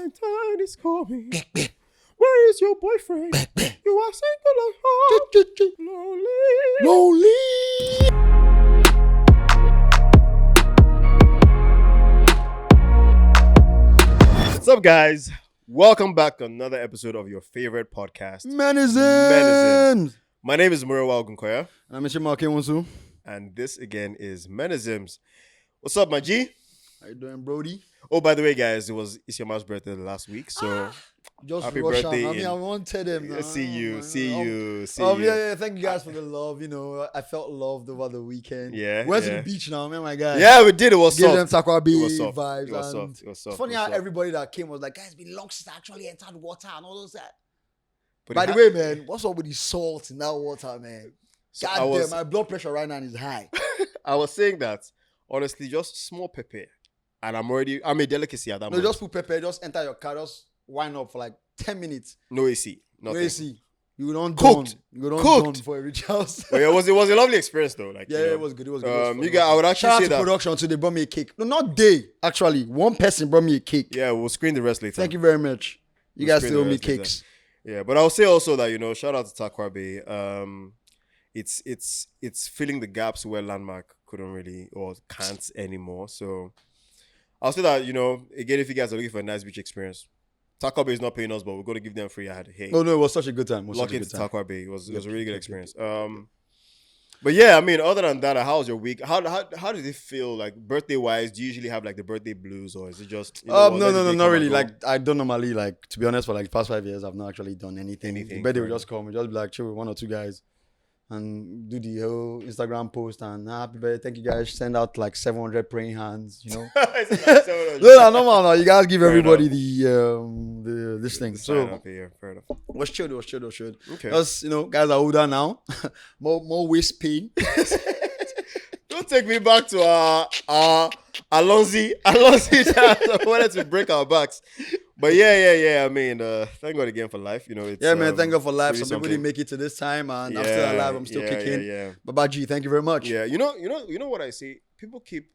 Valentine is coming. Where is your boyfriend? You are single at heart. Lonely. What's up, guys? Welcome back to another episode of your favorite podcast, Menisms. My name is Muriwa Ogunkoya. And I'm Chima Kemonsu. And this again is Menisms. What's up, my G? How you doing, Brody? Oh, by the way, guys, it's your mom's birthday last week, so just happy rush birthday! I mean, I wanted him. See you. Yeah. Thank you guys for the love. You know, I felt loved over the weekend. Yeah. Went to the beach now, man, my guy. Yeah, we did. It was Give soft. them Takwa It was soft. vibes. It was and soft. It was soft. It's funny It was how soft. everybody that came was like, guys, been long since I actually entered water and all those that. But By the way, man, what's up with the salt in that water, man? So God damn, my blood pressure right now is high. I was saying that, honestly, just small pepper. And I'm a delicacy at that No, moment. just put pepper, just enter your car, just wind up for like 10 minutes. No AC. Nothing. No AC. You don't Cooked. done. You don't Cooked. done before you reach house. But yeah, it was a lovely experience though. Like, Yeah, you know, it was good. It was good. you guys, I would actually Shout say out to that. production too. They brought me a cake. No, not they. Actually, one person brought me a cake. Yeah, we'll screen the rest later. Thank you very much. You We'll guys screen still owe the me rest later. cakes. Yeah, but I'll say also that, you know, shout out to Takwabe. It's filling the gaps where Landmark couldn't really or can't anymore. So I'll say that, you know, again, if you guys are looking for a nice beach experience, Takwabe is not paying us, but we're going to give them free ad. Hey, No, it was such a good time. It was lock such a into good time. Takwabe. It was a really good experience. But yeah, I mean, other than that, how was your week? How did it feel? Like, birthday wise, do you usually have like the birthday blues, or is it just? You know, No, not really. Like, I don't normally, like, to be honest, for like the past 5 years, I've not actually done anything. The birthday will just come. We just be like, chill with one or two guys and do the whole Instagram post and happy birthday. Thank you guys. Send out like 700 praying hands, you know. No, no. You guys give everybody this thing. So Fair enough. was chilled. Okay. Because you know, guys are older now. more waist pain. Don't take me back to Alonzi that wanted to break our backs. But yeah. I mean, thank God again for life. You know, it's, Man. Thank God for life. really Some people didn't make it to this time, and I'm Yeah, still alive. I'm still kicking. Yeah. Baba G, thank you very much. Yeah, you know what I see? People keep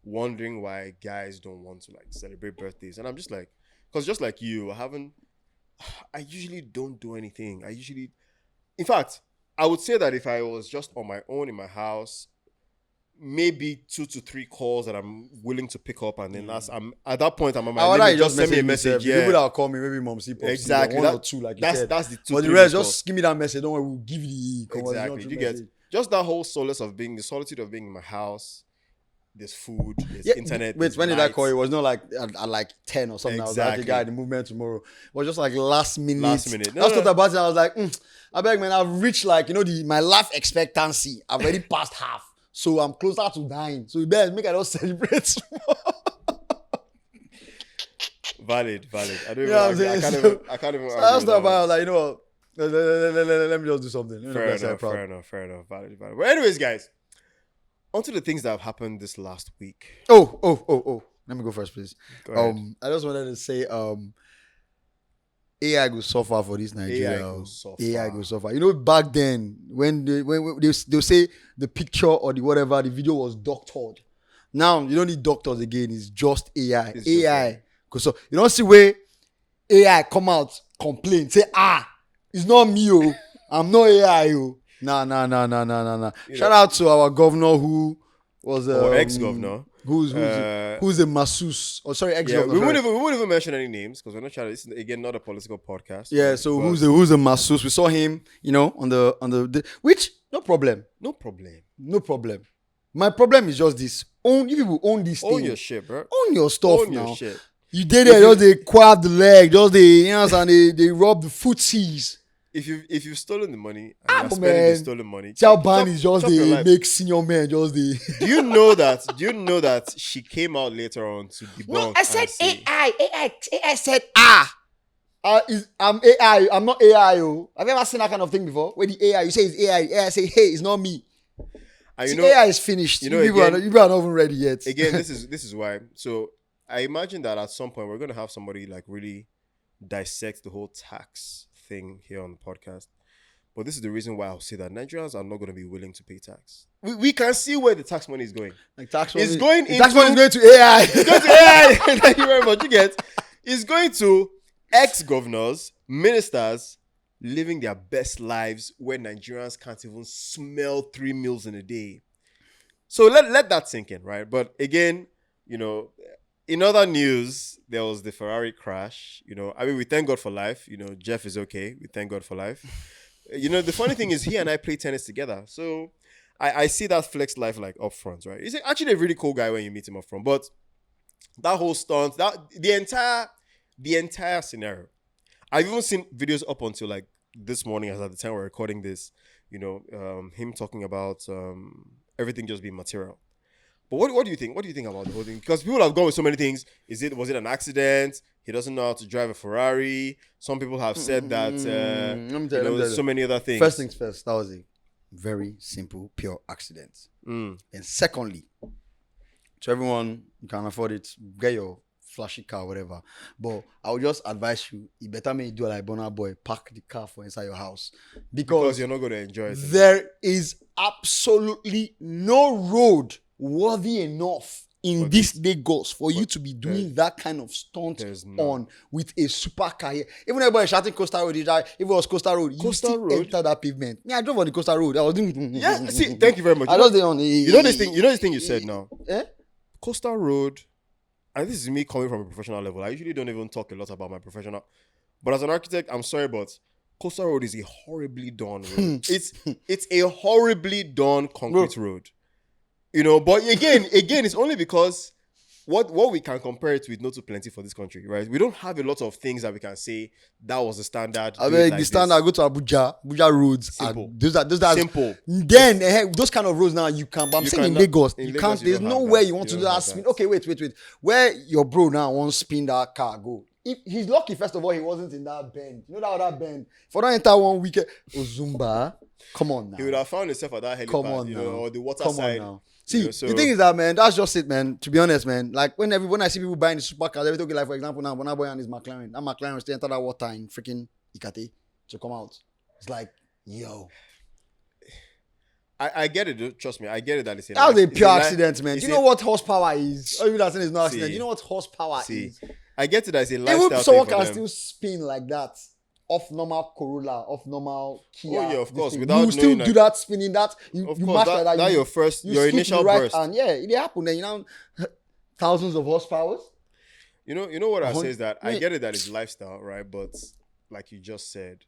wondering why guys don't want to like celebrate birthdays, and I'm just like, because just like you, I usually don't do anything. In fact, I would say that if I was just on my own in my house, maybe 2 to 3 calls that I'm willing to pick up, and then at that point I'm on my limit. Just send me a message. Yeah. People that will call me, maybe mom, see, Exactly. one or two, like you said. That's the two. But the rest, just give me that message. Don't worry, we'll give you the exactly. You get just that whole the solitude of being in my house. There's food, there's internet. Wait, when did I call you? It was not like at like 10 or something. Exactly. I was like, the guy, the movement tomorrow. It was just like last minute. No, I was thought about it. I was like, I beg, man, I've reached like, you know, my life expectancy. I've already passed half. So I'm closer to dying. So you better make I don't celebrate. Valid. I don't Yeah, even. I can't even. So I was about like, you know, let me just do something. Fair enough. Valid. But anyways, guys, onto the things that have happened this last week. Oh. Let me go first, please. Go ahead. I just wanted to say, AI go suffer for this Nigeria. AI go suffer. You know, back then when they'll say the picture or the whatever, the video was doctored. Now you don't need doctors again. It's just AI. AI. So you don't see where AI come out complain say it's not me I'm not AI Nah. Shout out to our governor who was ex-governor. Who's a masseuse? Oh, sorry, ex-governor. We wouldn't even mention any names because we're not trying to. This is again not a political podcast. Yeah, so who's a masseuse? We saw him, you know, on the which no problem. My problem is just this: you people own this thing. Own your shit, bro. Own your stuff Own now. your shit. You did it. Just they quad the leg, just they and they rub the footsies. If you've stolen the money and you're spending the stolen money, Ban is just they make senior men just they. Do you know that she came out later on to debunk? No, I said AI said I'm AI. I'm not AI. Have you ever seen that kind of thing before? Where the AI, you say it's AI. AI say, hey, it's not me. And See, AI is finished. You people are not even ready yet. Again, this is why. So I imagine that at some point we're going to have somebody like really dissect the whole tax thing here on the podcast. But this is the reason why I'll say that Nigerians are not going to be willing to pay tax. We can see where the tax money is going. Like tax money, it's going into tax money is going to AI. It's going to AI. Thank you very much. You get It's going to ex-governors, ministers living their best lives where Nigerians can't even smell 3 meals in a day. So let that sink in, right? But again, in other news, there was the Ferrari crash. I mean, we thank God for life. Jeff is okay. We thank God for life. The funny thing is, he and I play tennis together. So I see that flex life like up front, right? He's actually a really cool guy when you meet him up front. But that whole stunt, the entire scenario. I've even seen videos up until like this morning, as at the time we're recording this. Him talking about everything just being material. But what do you think? What do you think about the whole thing? Because people have gone with so many things. Was it an accident? He doesn't know how to drive a Ferrari. Some people have said that so many other things. First things first, that was a very simple, pure accident. And secondly, to everyone, you can afford it, get your flashy car, whatever. But I would just advise you better make you do like Burna Boy, park the car for inside your house. Because you're not going to enjoy it. There is absolutely no road worthy enough in this Lagos for you to be doing that kind of stunt on with a supercar here. Even everybody shouting Coastal Road, if it was Coastal Road, you still enter that pavement. Yeah, I drove on the Coastal Road. I was doing. Yeah, see, thank you very much. I just did on the. You know this thing you said now. Eh? Coastal Road, and this is me coming from a professional level. I usually don't even talk a lot about my professional, but as an architect, I'm sorry, but Coastal Road is a horribly done road. it's a horribly done concrete road. But again, it's only because what we can compare it with not too plenty for this country, right? We don't have a lot of things that we can say that was the standard. I mean, the standard. Go to Abuja roads. Simple. Those are simple. Then those kind of roads now you can. But I'm saying in Lagos, you can't. There's nowhere you want to do that spin. Okay, wait. Where your bro now wants spin that car go? If he's lucky, first of all, he wasn't in that bend. You know that other bend. If I don't enter one weekend, Zumba. Come on now. He would have found himself at that helipad, Come on now. Or the water side. On now. See, the thing is that, man, that's just it, man. To be honest, man, like when I see people buying the supercars, everything, like for example, now Bonaboy and his McLaren, that McLaren still enter that water in freaking Ikate to come out. It's like, yo. I get it, trust me. I get it that it's that was a pure accident, man. Do you know what horsepower is? Oh, you not saying it's no accident. Do you know what horsepower is? I get it that it's a lifestyle. Even someone can still spin like that. Off normal Corolla, off normal Kia. Oh yeah, of course. You still do that spinning that. You match like that. Your initial burst. And yeah, it happened. Then thousands of horsepower. You know what I say is that I get it that it's lifestyle, right? But like you just said,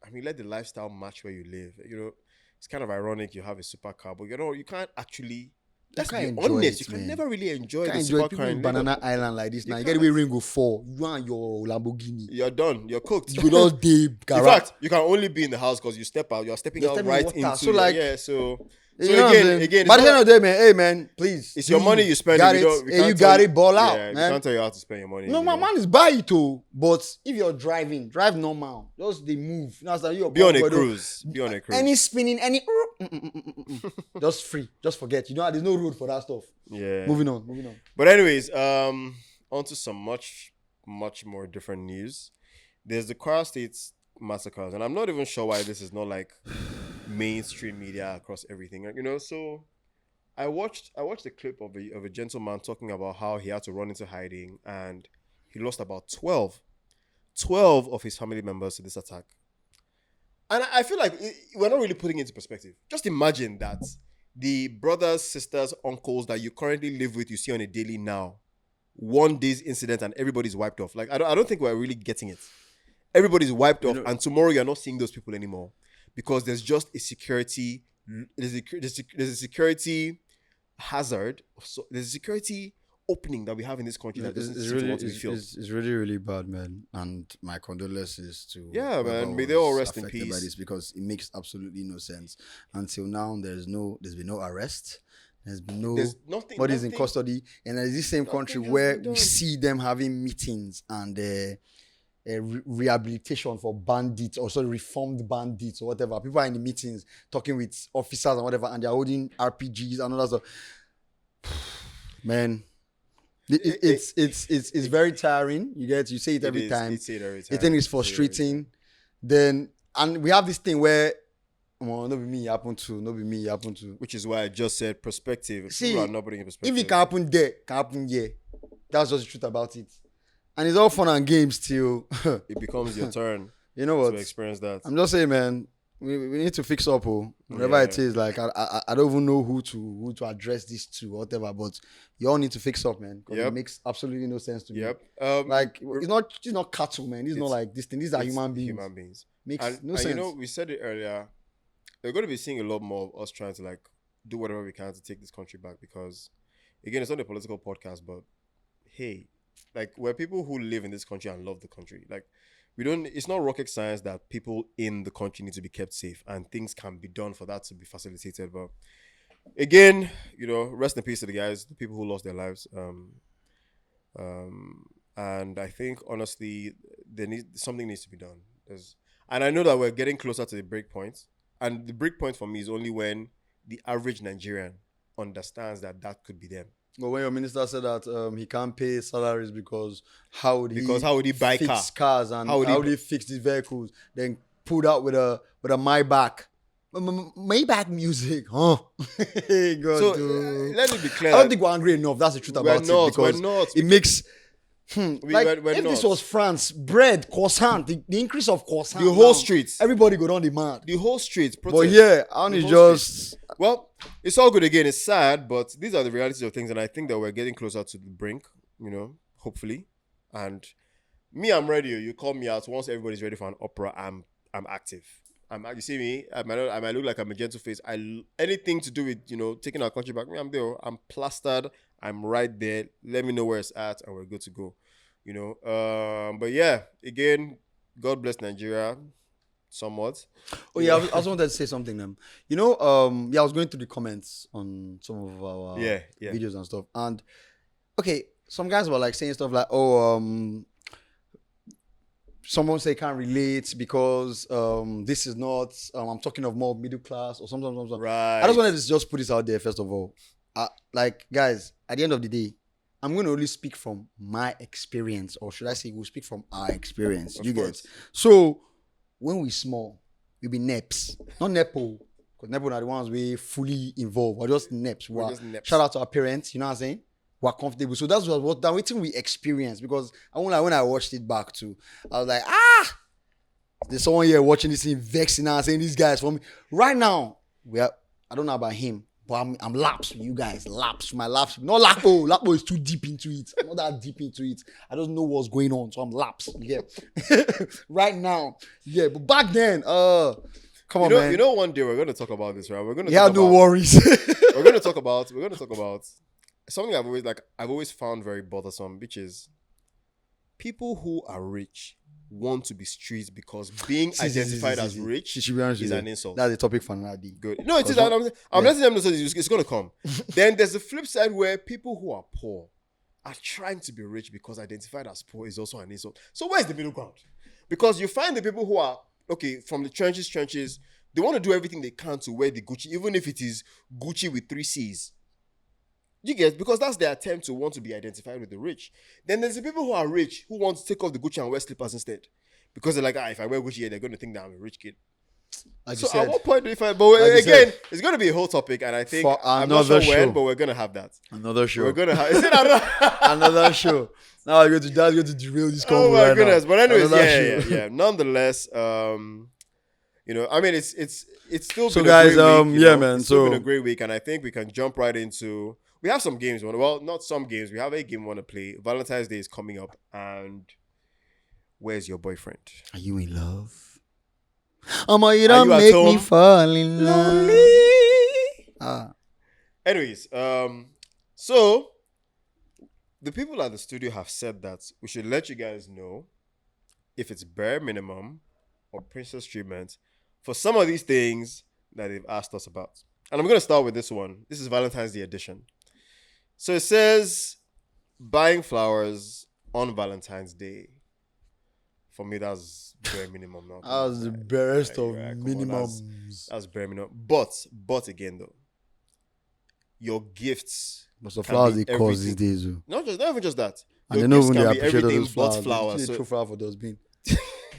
I mean, let the lifestyle match where you live. It's kind of ironic you have a supercar, but you can't actually. Let's be honest, you can never really enjoy the supercar in Banana Island like this. Now you get away Ringo 4. You and your Lamborghini. You're done. You're cooked. You will not deep. In fact, you can only be in the house because you step out. You're stepping out right into. So like, again. But at the end of the day, man, hey man, please. It's your money you spend. You got it. Ball out, man. We can't tell you how to spend your money. No, my man is buy it too. But if you're driving, drive normal. Just the move. Be on a cruise. Any spinning, any. Just free. Just forget. There's no road for that stuff. Yeah. Moving on. But anyways, on to some much more different news. There's the Kwara State massacres, and I'm not even sure why this is not like mainstream media across everything. So I watched a clip of a gentleman talking about how he had to run into hiding and he lost about 12 of his family members to this attack. And I feel like we're not really putting it into perspective. Just imagine that the brothers, sisters, uncles that you currently live with, you see on a daily now, one day's incident and everybody's wiped off. Like, I don't think we're really getting it. Everybody's wiped off, and tomorrow you're not seeing those people anymore because there's just a security. There's a security hazard. So there's a security opening that we have in this country that doesn't seem to want to be filled. It's really, really bad, man. And my condolences to man. May they all rest in peace. By this because it makes absolutely no sense. Until now, there's been no arrest. There's been nobody's in custody, and there's this same country where we see them having meetings and rehabilitation for bandits, or reformed bandits or whatever. People are in the meetings talking with officers and whatever, and they're holding RPGs and all that stuff. Man, it's very tiring. You say it every time. It's every time. I think it's frustrating. And we have this thing where not be me happen to. Which is why I just said perspective. See, people are not putting in perspective. If it can happen there, can happen here. That's just the truth about it. And it's all fun and games till it becomes your turn. You know what? To experience that. I'm just saying, man. We need to fix up, whatever it is. Like I don't even know who to address this to, whatever. But you all need to fix up, man. Because it makes absolutely no sense to me. Like it's not cattle, man. It's not like this thing. These are human beings. Human beings Makes no sense. You know, we said it earlier. We're going to be seeing a lot more of us trying to like do whatever we can to take this country back, because again, it's not a political podcast, but hey, like we're people who live in this country and love the country. Like it's not rocket science that people in the country need to be kept safe, and things can be done for that to be facilitated. But again, you know, rest in peace to the guys, the people who lost their lives. And I think honestly, something needs to be done. And I know that we're getting closer to the break point. And the break point for me is only when the average Nigerian understands that could be them. But when your minister said that he can't pay salaries because how would he buy fix cars and how would he fix these vehicles? Then pulled out with a Maybach. Maybach music, huh? God, so let me be clear. I don't think we're angry enough. That's the truth about it. Because we're not. It makes... we're if not. This was France, bread, croissant, the increase of croissant. The whole streets. Everybody go down the mad. The whole streets. But yeah, only just... Well, it's all good again. It's sad, but these are the realities of things. And I think that we're getting closer to the brink, you know, hopefully. And me, I'm ready. You call me out. Once everybody's ready for an opera, I'm active. You see me, I might look like I'm a gentle face. Anything to do with, you know, taking our country back, I'm there. I'm plastered. I'm right there. Let me know where it's at, and we're good to go. You know. But yeah, again, God bless Nigeria, somewhat. Oh yeah, I also wanted to say something. You know, I was going through the comments on some of our videos and stuff, and okay, some guys were like saying stuff like, someone say can't relate because this is not. I'm talking of more middle class or something. Right. I just wanted to just put this out there first of all. Like guys, at the end of the day, I'm going to only speak from my experience, or should I say, we'll speak from our experience. You get? So when we small, we be neps, not nepo, because nepo are the ones we fully involved. We're just neps. Shout out to our parents. You know what I'm saying? We're comfortable. So that's what we experienced, because when I watched it back too, I was like, there's someone here watching this thing vexing now saying these guys for me. Right now, I don't know about him, but I'm laps with you guys. My laps. Not Lapo. Lapo is too deep into it. I'm not that deep into it. I don't know what's going on. So I'm laps. Yeah. Right now. Yeah. But back then, come on, man. You know, one day we're going to talk about this, right? We're going to no worries. we're going to talk about something I've always found very bothersome, which is people who are rich want to be streets because being identified as rich is an insult. That's a topic for another day. Good. No, it is. I'm letting them know it's going to come. Then there's the flip side where people who are poor are trying to be rich because identified as poor is also an insult. So where's the middle ground? Because you find the people who are, okay, from the trenches, they want to do everything they can to wear the Gucci, even if it is Gucci with 3 C's. You get? Because that's their attempt to want to be identified with the rich. Then there's the people who are rich who want to take off the Gucci and wear slippers instead. Because they're like, if I wear Gucci, they're going to think that I'm a rich kid. Like so at what point do you find... But again, it's going to be a whole topic, and I think... I'm not sure when, but we're going to have that. Another show. We're going to have... Is it another show? Now we're going to derail this convo. Oh my goodness. Now. But anyways, yeah. Nonetheless, you know, I mean, it's still been a great week. Man. It's still been a great week, and I think we can jump right into... We have some games. Well, not some games. We have a game we want to play. Valentine's Day is coming up, and where's your boyfriend? Are you in love? You don't make me fall in love. Anyways, so the people at the studio have said that we should let you guys know if it's bare minimum or princess treatment for some of these things that they've asked us about. And I'm going to start with this one. This is Valentine's Day edition. So it says, buying flowers on Valentine's Day. For me, that's bare minimum. That's the barest of minimums. That's bare minimum. But again, though, your gifts. But the flowers they cause these days, not even just that. And they know when they appreciate those flowers. Flowers. So, flower for dustbin.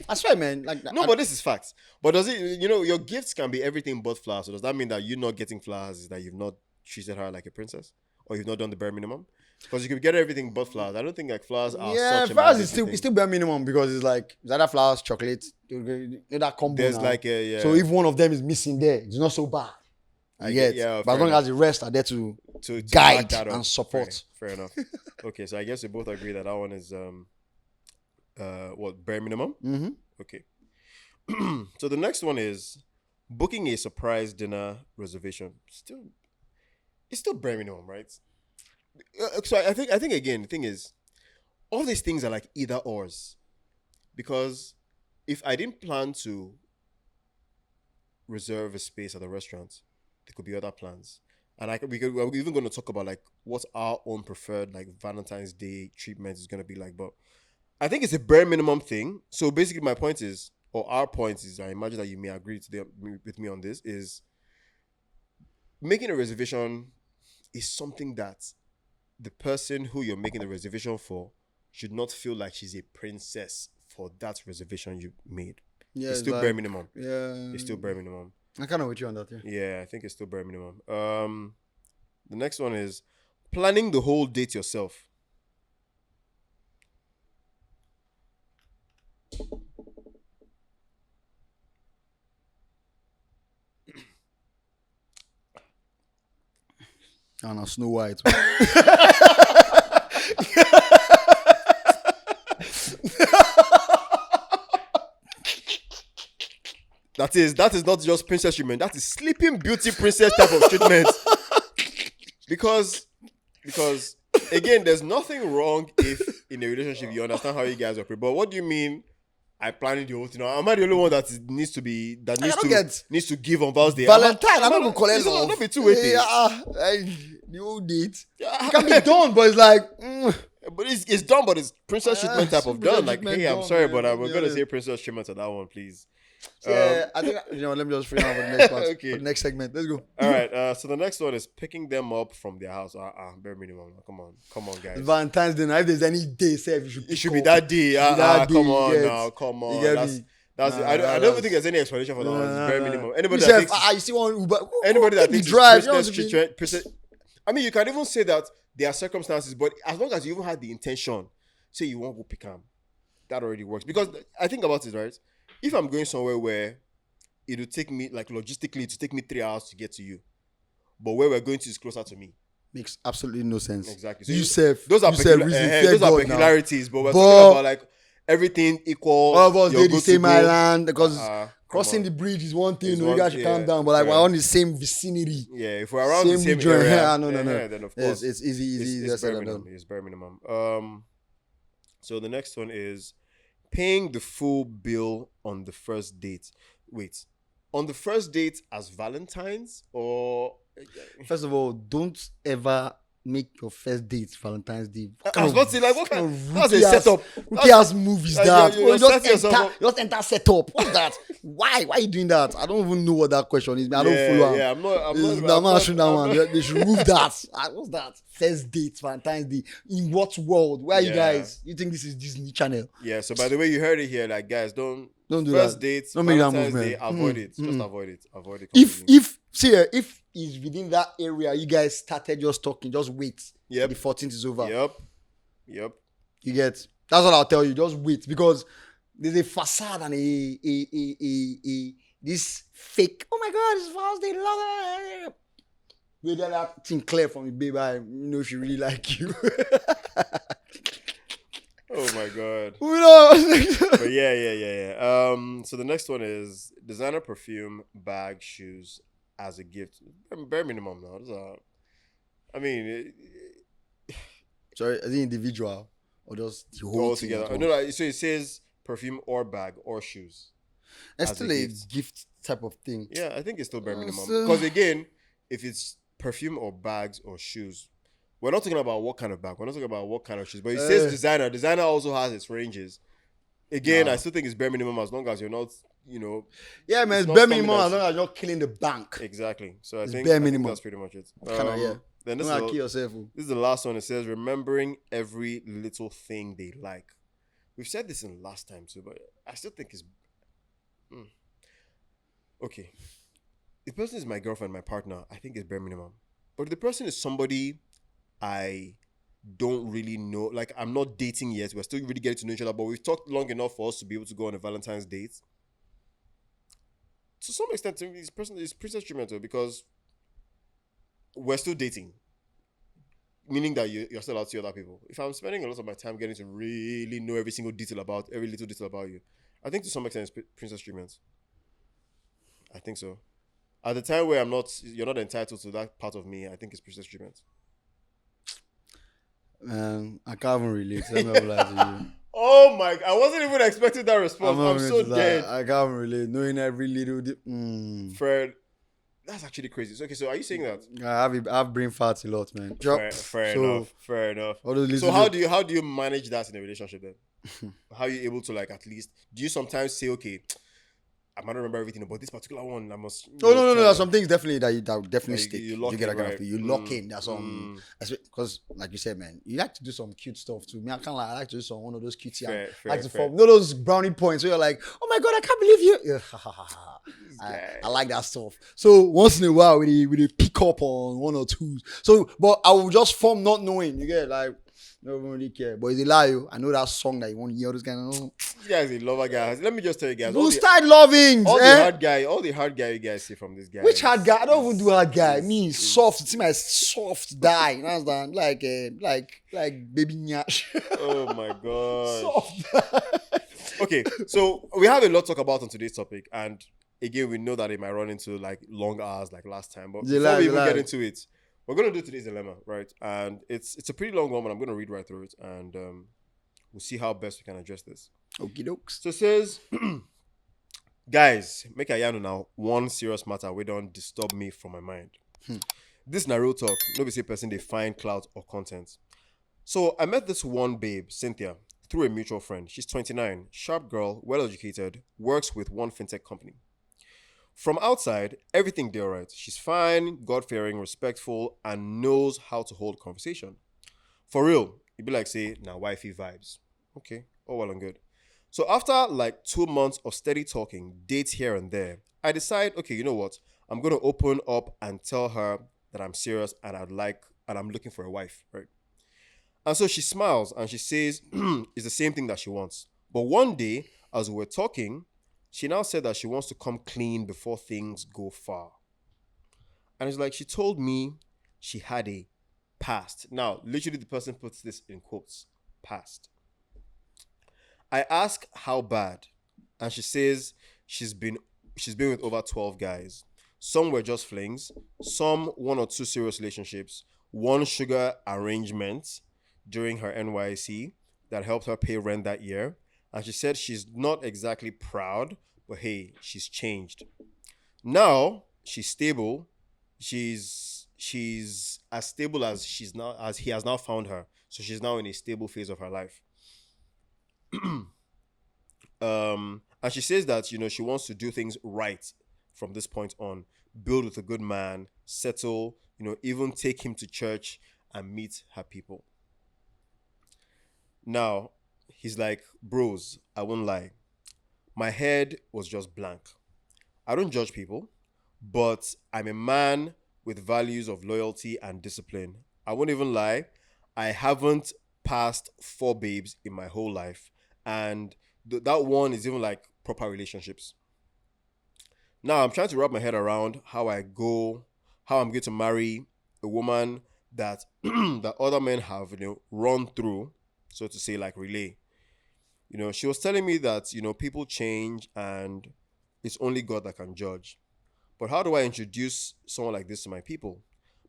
I swear, man. But this is facts. But does it? You know, your gifts can be everything but flowers. So does that mean that you not getting flowers is that you've not treated her like a princess, or you've not done the bare minimum? Because you could get everything but flowers. I don't think like flowers are Yeah, such a flowers is mandatory thing. it's still bare minimum because it's like is that flowers, chocolate, that combo There's now. like a yeah. So if one of them is missing there, it's not so bad. I get but fair as long enough. as the rest are there to back guide that up. and support. Fair enough. Okay, so I guess we both agree that one is what, bare minimum? Mm-hmm. Okay. So the next one is booking a surprise dinner reservation. It's still bare minimum, right? So I think again the thing is, all these things are like either ors, because if I didn't plan to reserve a space at a restaurant, there could be other plans, and we're even going to talk about like what our own preferred like Valentine's Day treatment is going to be like, but I think it's a bare minimum thing. So basically, my point is, or our point is, I imagine that you may agree with me on this, is making a reservation is something that the person who you're making the reservation for should not feel like she's a princess for that reservation you made. Yeah, it's still like, bare minimum. Yeah, it's still bare minimum. I kind of with you on that. Yeah, I think it's still bare minimum. The next one is planning the whole date yourself. I don't know, Snow White. That is not just princess treatment. That is Sleeping Beauty princess type of treatment. Because again, there's nothing wrong if in a relationship you understand how you guys operate. But what do you mean? I planning the whole thing. Am I the only one that needs to give on Val's Day? Valentine, I'm not gonna collect love. It's not be two-way. The old date. It can be done, but it's like. But it's done, but it's princess treatment type of done. Like, hey, I'm sorry, but we're gonna say princess treatment to that one, please. Yeah, I think let me just free now for the next part. Okay. For the next segment. Let's go. All right. So the next one is picking them up from their house. Bare minimum. Come on, guys. Valentine's Day. Now, if there's any day, say it should be that day. Come on now. Come on. That's it. I don't think there's any explanation for that one. It's bare minimum. Anybody that thinks, you see one Uber. Anybody that thinks drive. I mean, you can even say that there are circumstances, but as long as you even had the intention, say you want to pick them, that already works. Because I think about it, right? If I'm going somewhere where it will take me, like logistically, to take me 3 hours to get to you, but where we're going to is closer to me. Makes absolutely no sense. Exactly. So those are peculiarities, but we're talking about like everything equal. All of us did the same island because crossing the bridge is one thing. You guys should calm down, but like we're on the same vicinity. Yeah, if we're around the same area, no. Then of course it's easy. It's bare minimum. It's bare minimum. So the next one is paying the full bill on the first date. Wait, on the first date as Valentine's or? First of all, don't ever make your first date Valentine's Day. I was about to say, like, what kind of that's a setup? Rookie ass movies that. Just enter setup. What's that? Why are you doing that? I don't even know what that question is. I don't follow. Yeah, I'm not answering that one. They should remove that. What's that? First date, Valentine's Day. In what world? Where are you guys? You think this is Disney Channel? Yeah. So by the way, you heard it here, like guys, don't do first that. Dates. Don't make that Valentine's movement. Day, avoid it. Just avoid it. Avoid it. If it's within that area, you guys started just talking. Just wait. Yep. The 14th is over. Yep. You get. That's what I'll tell you. Just wait because there's a facade and a this fake. Oh my God, it's Val's Day. Love it. We get that thing clear from me, baby. I know she really like you. Oh my God. But yeah. So the next one is designer perfume, bag, shoes as a gift. Bare minimum now. Sorry, is it individual or just the whole all thing together? No, so it says perfume or bag or shoes. It's still a gift type of thing. Yeah, I think it's still bare minimum. Because again, if it's perfume or bags or shoes, we're not talking about what kind of bag. We're not talking about what kind of shoes. But it says designer. Designer also has its ranges. Again, I still think it's bare minimum as long as you're not, Yeah, man, it's bare minimum as long as you're not killing the bank. Exactly. So I think that's pretty much it. Then this kill yourself. This is the last one. It says remembering every little thing they like. We've said this in last time too, but I still think it's okay. If the person is my girlfriend, my partner, I think it's bare minimum. But if the person is somebody I don't really know. Like, I'm not dating yet. We're still really getting to know each other, but we've talked long enough for us to be able to go on a Valentine's date. To some extent, to me, it's princess treatment, though, because we're still dating, meaning that you're still out to other people. If I'm spending a lot of my time getting to really know every little detail about you, I think to some extent it's princess treatment. I think so. At the time where you're not entitled to that part of me, I think it's princess treatment. Man, I can't even relate. Let me lie to you. Oh my! I wasn't even expecting that response. I'm so dead. I can't even relate. Knowing every little. Fred, that's actually crazy. So, okay, so are you saying that? I have brain farts a lot, man. Fair enough. So how do you manage that in a relationship then? How are you able to, like, at least, do you sometimes say, okay, I might not remember everything, but this particular one I must. No. There's some things definitely that definitely like stick. You lock You get in, that kind right? of thing. You lock in. That's because, like you said, man, you like to do some cute stuff too. Me, I can't lie. I like to do some one of those cute. Fair. You know those brownie points where you're like, oh my god, I can't believe you. Yeah, I like that stuff. So once in a while, we pick up on one or two. So, but I will just form not knowing. You get like. No one really care. But it's a lie. I know that song that you want to hear. This kind of. This guy's a lover guy. Let me just tell you guys. Who start loving? All the hard guy you guys see from this guy. Which hard guy? I don't even do hard guy. Me soft. See my soft die. You understand? Like baby nyash. Oh my god. Soft. Okay, so we have a lot to talk about on today's topic, and again, we know that it might run into like long hours like last time. But before we even get into it, we're gonna do today's dilemma, right? And it's a pretty long one, but I'm gonna read right through it, and we'll see how best we can address this. Okie dokes. So it says, guys, make a yarn now. One serious matter we don't disturb me from my mind. This na real talk. Nobody say person they find clout or content. So I met this one babe, Cynthia, through a mutual friend. She's 29, sharp girl, well educated, works with one fintech company. From outside, everything there, right? She's fine, God-fearing, respectful, and knows how to hold conversation. For real, it'd be like, say, now wifey vibes. Okay, all well and good. So after like 2 months of steady talking, dates here and there, I decide, okay, you know what? I'm going to open up and tell her that I'm serious and I'm looking for a wife, right? And so she smiles and she says it's the same thing that she wants. But one day, as we were talking, she now said that she wants to come clean before things go far. And it's like she told me she had a past. Now, literally the person puts this in quotes, past. I ask how bad, and she says she's been with over 12 guys. Some were just flings, some 1 or 2 serious relationships, one sugar arrangement during her NYC that helped her pay rent that year. And she said she's not exactly proud, but hey, she's changed. Now she's stable. She's as stable as he has now found her. So she's now in a stable phase of her life. And she says that, she wants to do things right from this point on. Build with a good man, settle, even take him to church and meet her people. Now, he's like, bros, I won't lie. My head was just blank. I don't judge people, but I'm a man with values of loyalty and discipline. I won't even lie. I haven't passed 4 babes in my whole life. And that one is even like proper relationships. Now, I'm trying to wrap my head around how I'm going to marry a woman that that other men have, run through, so to say, like relay. She was telling me that, people change and it's only God that can judge. But how do I introduce someone like this to my people?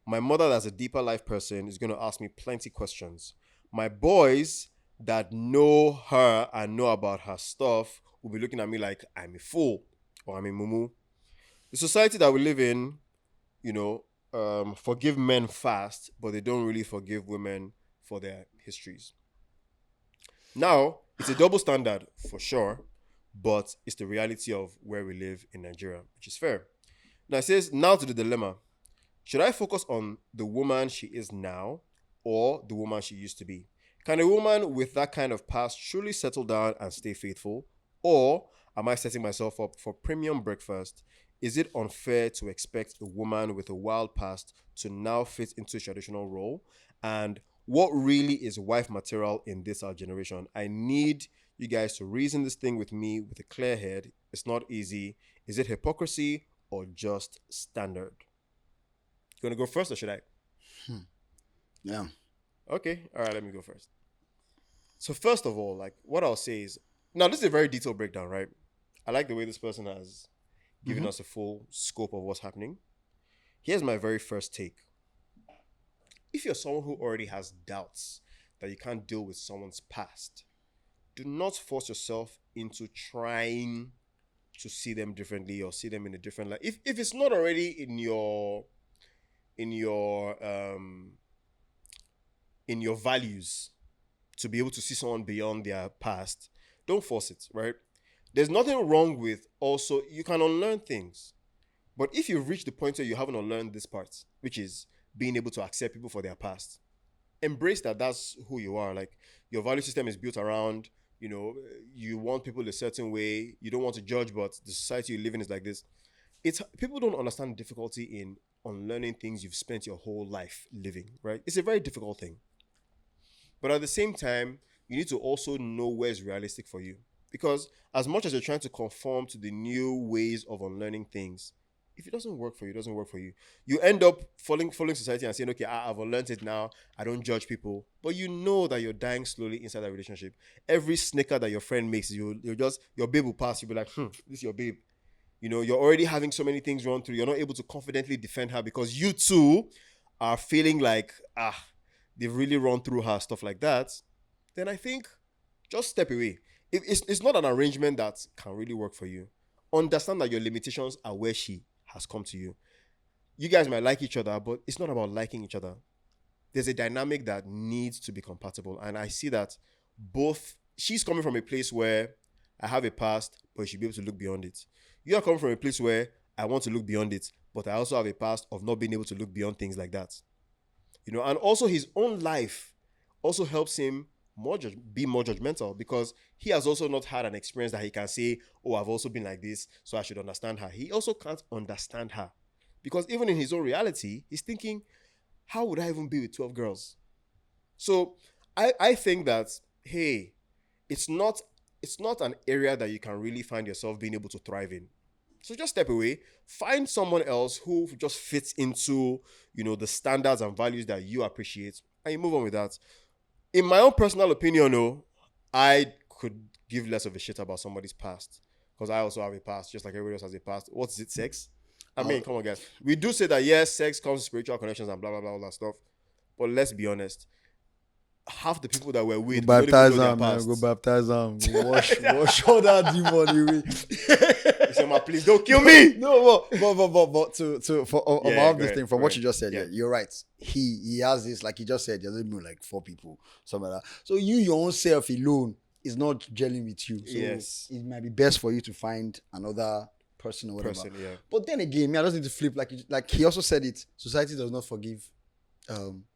My mother, that's a deeper life person, is going to ask me plenty questions. My boys that know her and know about her stuff will be looking at me like I'm a fool or I'm a mumu. The society that we live in, forgive men fast, but they don't really forgive women for their histories. Now, it's a double standard for sure, but it's the reality of where we live in Nigeria, which is fair. Now it says, now to the dilemma. Should I focus on the woman she is now or the woman she used to be? Can a woman with that kind of past truly settle down and stay faithful? Or am I setting myself up for premium breakfast? Is it unfair to expect a woman with a wild past to now fit into a traditional role? And what really is wife material in this our generation? I need you guys to reason this thing with me with a clear head. It's not easy. Is it hypocrisy or just standard? You gonna go first or should I? Yeah. Okay, all right, let me go first. So first of all, like what I'll say is, now this is a very detailed breakdown, right? I like the way this person has given us a full scope of what's happening. Here's my very first take. If you're someone who already has doubts that you can't deal with someone's past, do not force yourself into trying to see them differently or see them in a different light. If it's not already in your values to be able to see someone beyond their past, don't force it, right? There's nothing wrong with also, you can unlearn things. But if you've reached the point where you haven't unlearned this part, which is being able to accept people for their past, embrace that that's who you are. Like, your value system is built around, you want people a certain way, you don't want to judge, but the society you live in is like this. People don't understand the difficulty in unlearning things you've spent your whole life living, right? It's a very difficult thing. But at the same time, you need to also know where is realistic for you. Because as much as you're trying to conform to the new ways of unlearning things, if it doesn't work for you, it doesn't work for you. You end up following society and saying, okay, I've unlearned it now. I don't judge people. But you know that you're dying slowly inside that relationship. Every snicker that your friend makes, your babe will pass. You'll be like, this is your babe. You're already having so many things run through. You're not able to confidently defend her because you too are feeling like, they've really run through her, stuff like that. Then I think just step away. It's not an arrangement that can really work for you. Understand that your limitations are where she has come to you. You guys might like each other, but it's not about liking each other. There's a dynamic that needs to be compatible. And I see that she's coming from a place where I have a past, but she should be able to look beyond it. You are coming from a place where I want to look beyond it, but I also have a past of not being able to look beyond things like that. And also his own life also helps him be more judgmental, because he has also not had an experience that he can say, oh, I've also been like this, so I should understand her. He also can't understand her, because even in his own reality, he's thinking, how would I even be with 12 girls? So I think that, hey, it's not an area that you can really find yourself being able to thrive in. So just step away, find someone else who just fits into, the standards and values that you appreciate, and you move on with that. In my own personal opinion, I could give less of a shit about somebody's past, because I also have a past, just like everybody else has a past. What is it, sex? I mean, come on, guys. We do say that, yes, sex comes with spiritual connections and blah, blah, blah, all that stuff. But let's be honest. Half the people that we're with, go baptize them, man. Go baptize them. Wash all that demon away. You say, man, please don't kill me. No, but this thing from what you just said, yeah, you're right. He has this, like he just said, there's been like 4 people, something like that. So your own self alone is not gelling with you. So yes, it might be best for you to find another person or whatever. Yeah. But then again, I just need to flip. Like he also said it. Society does not forgive.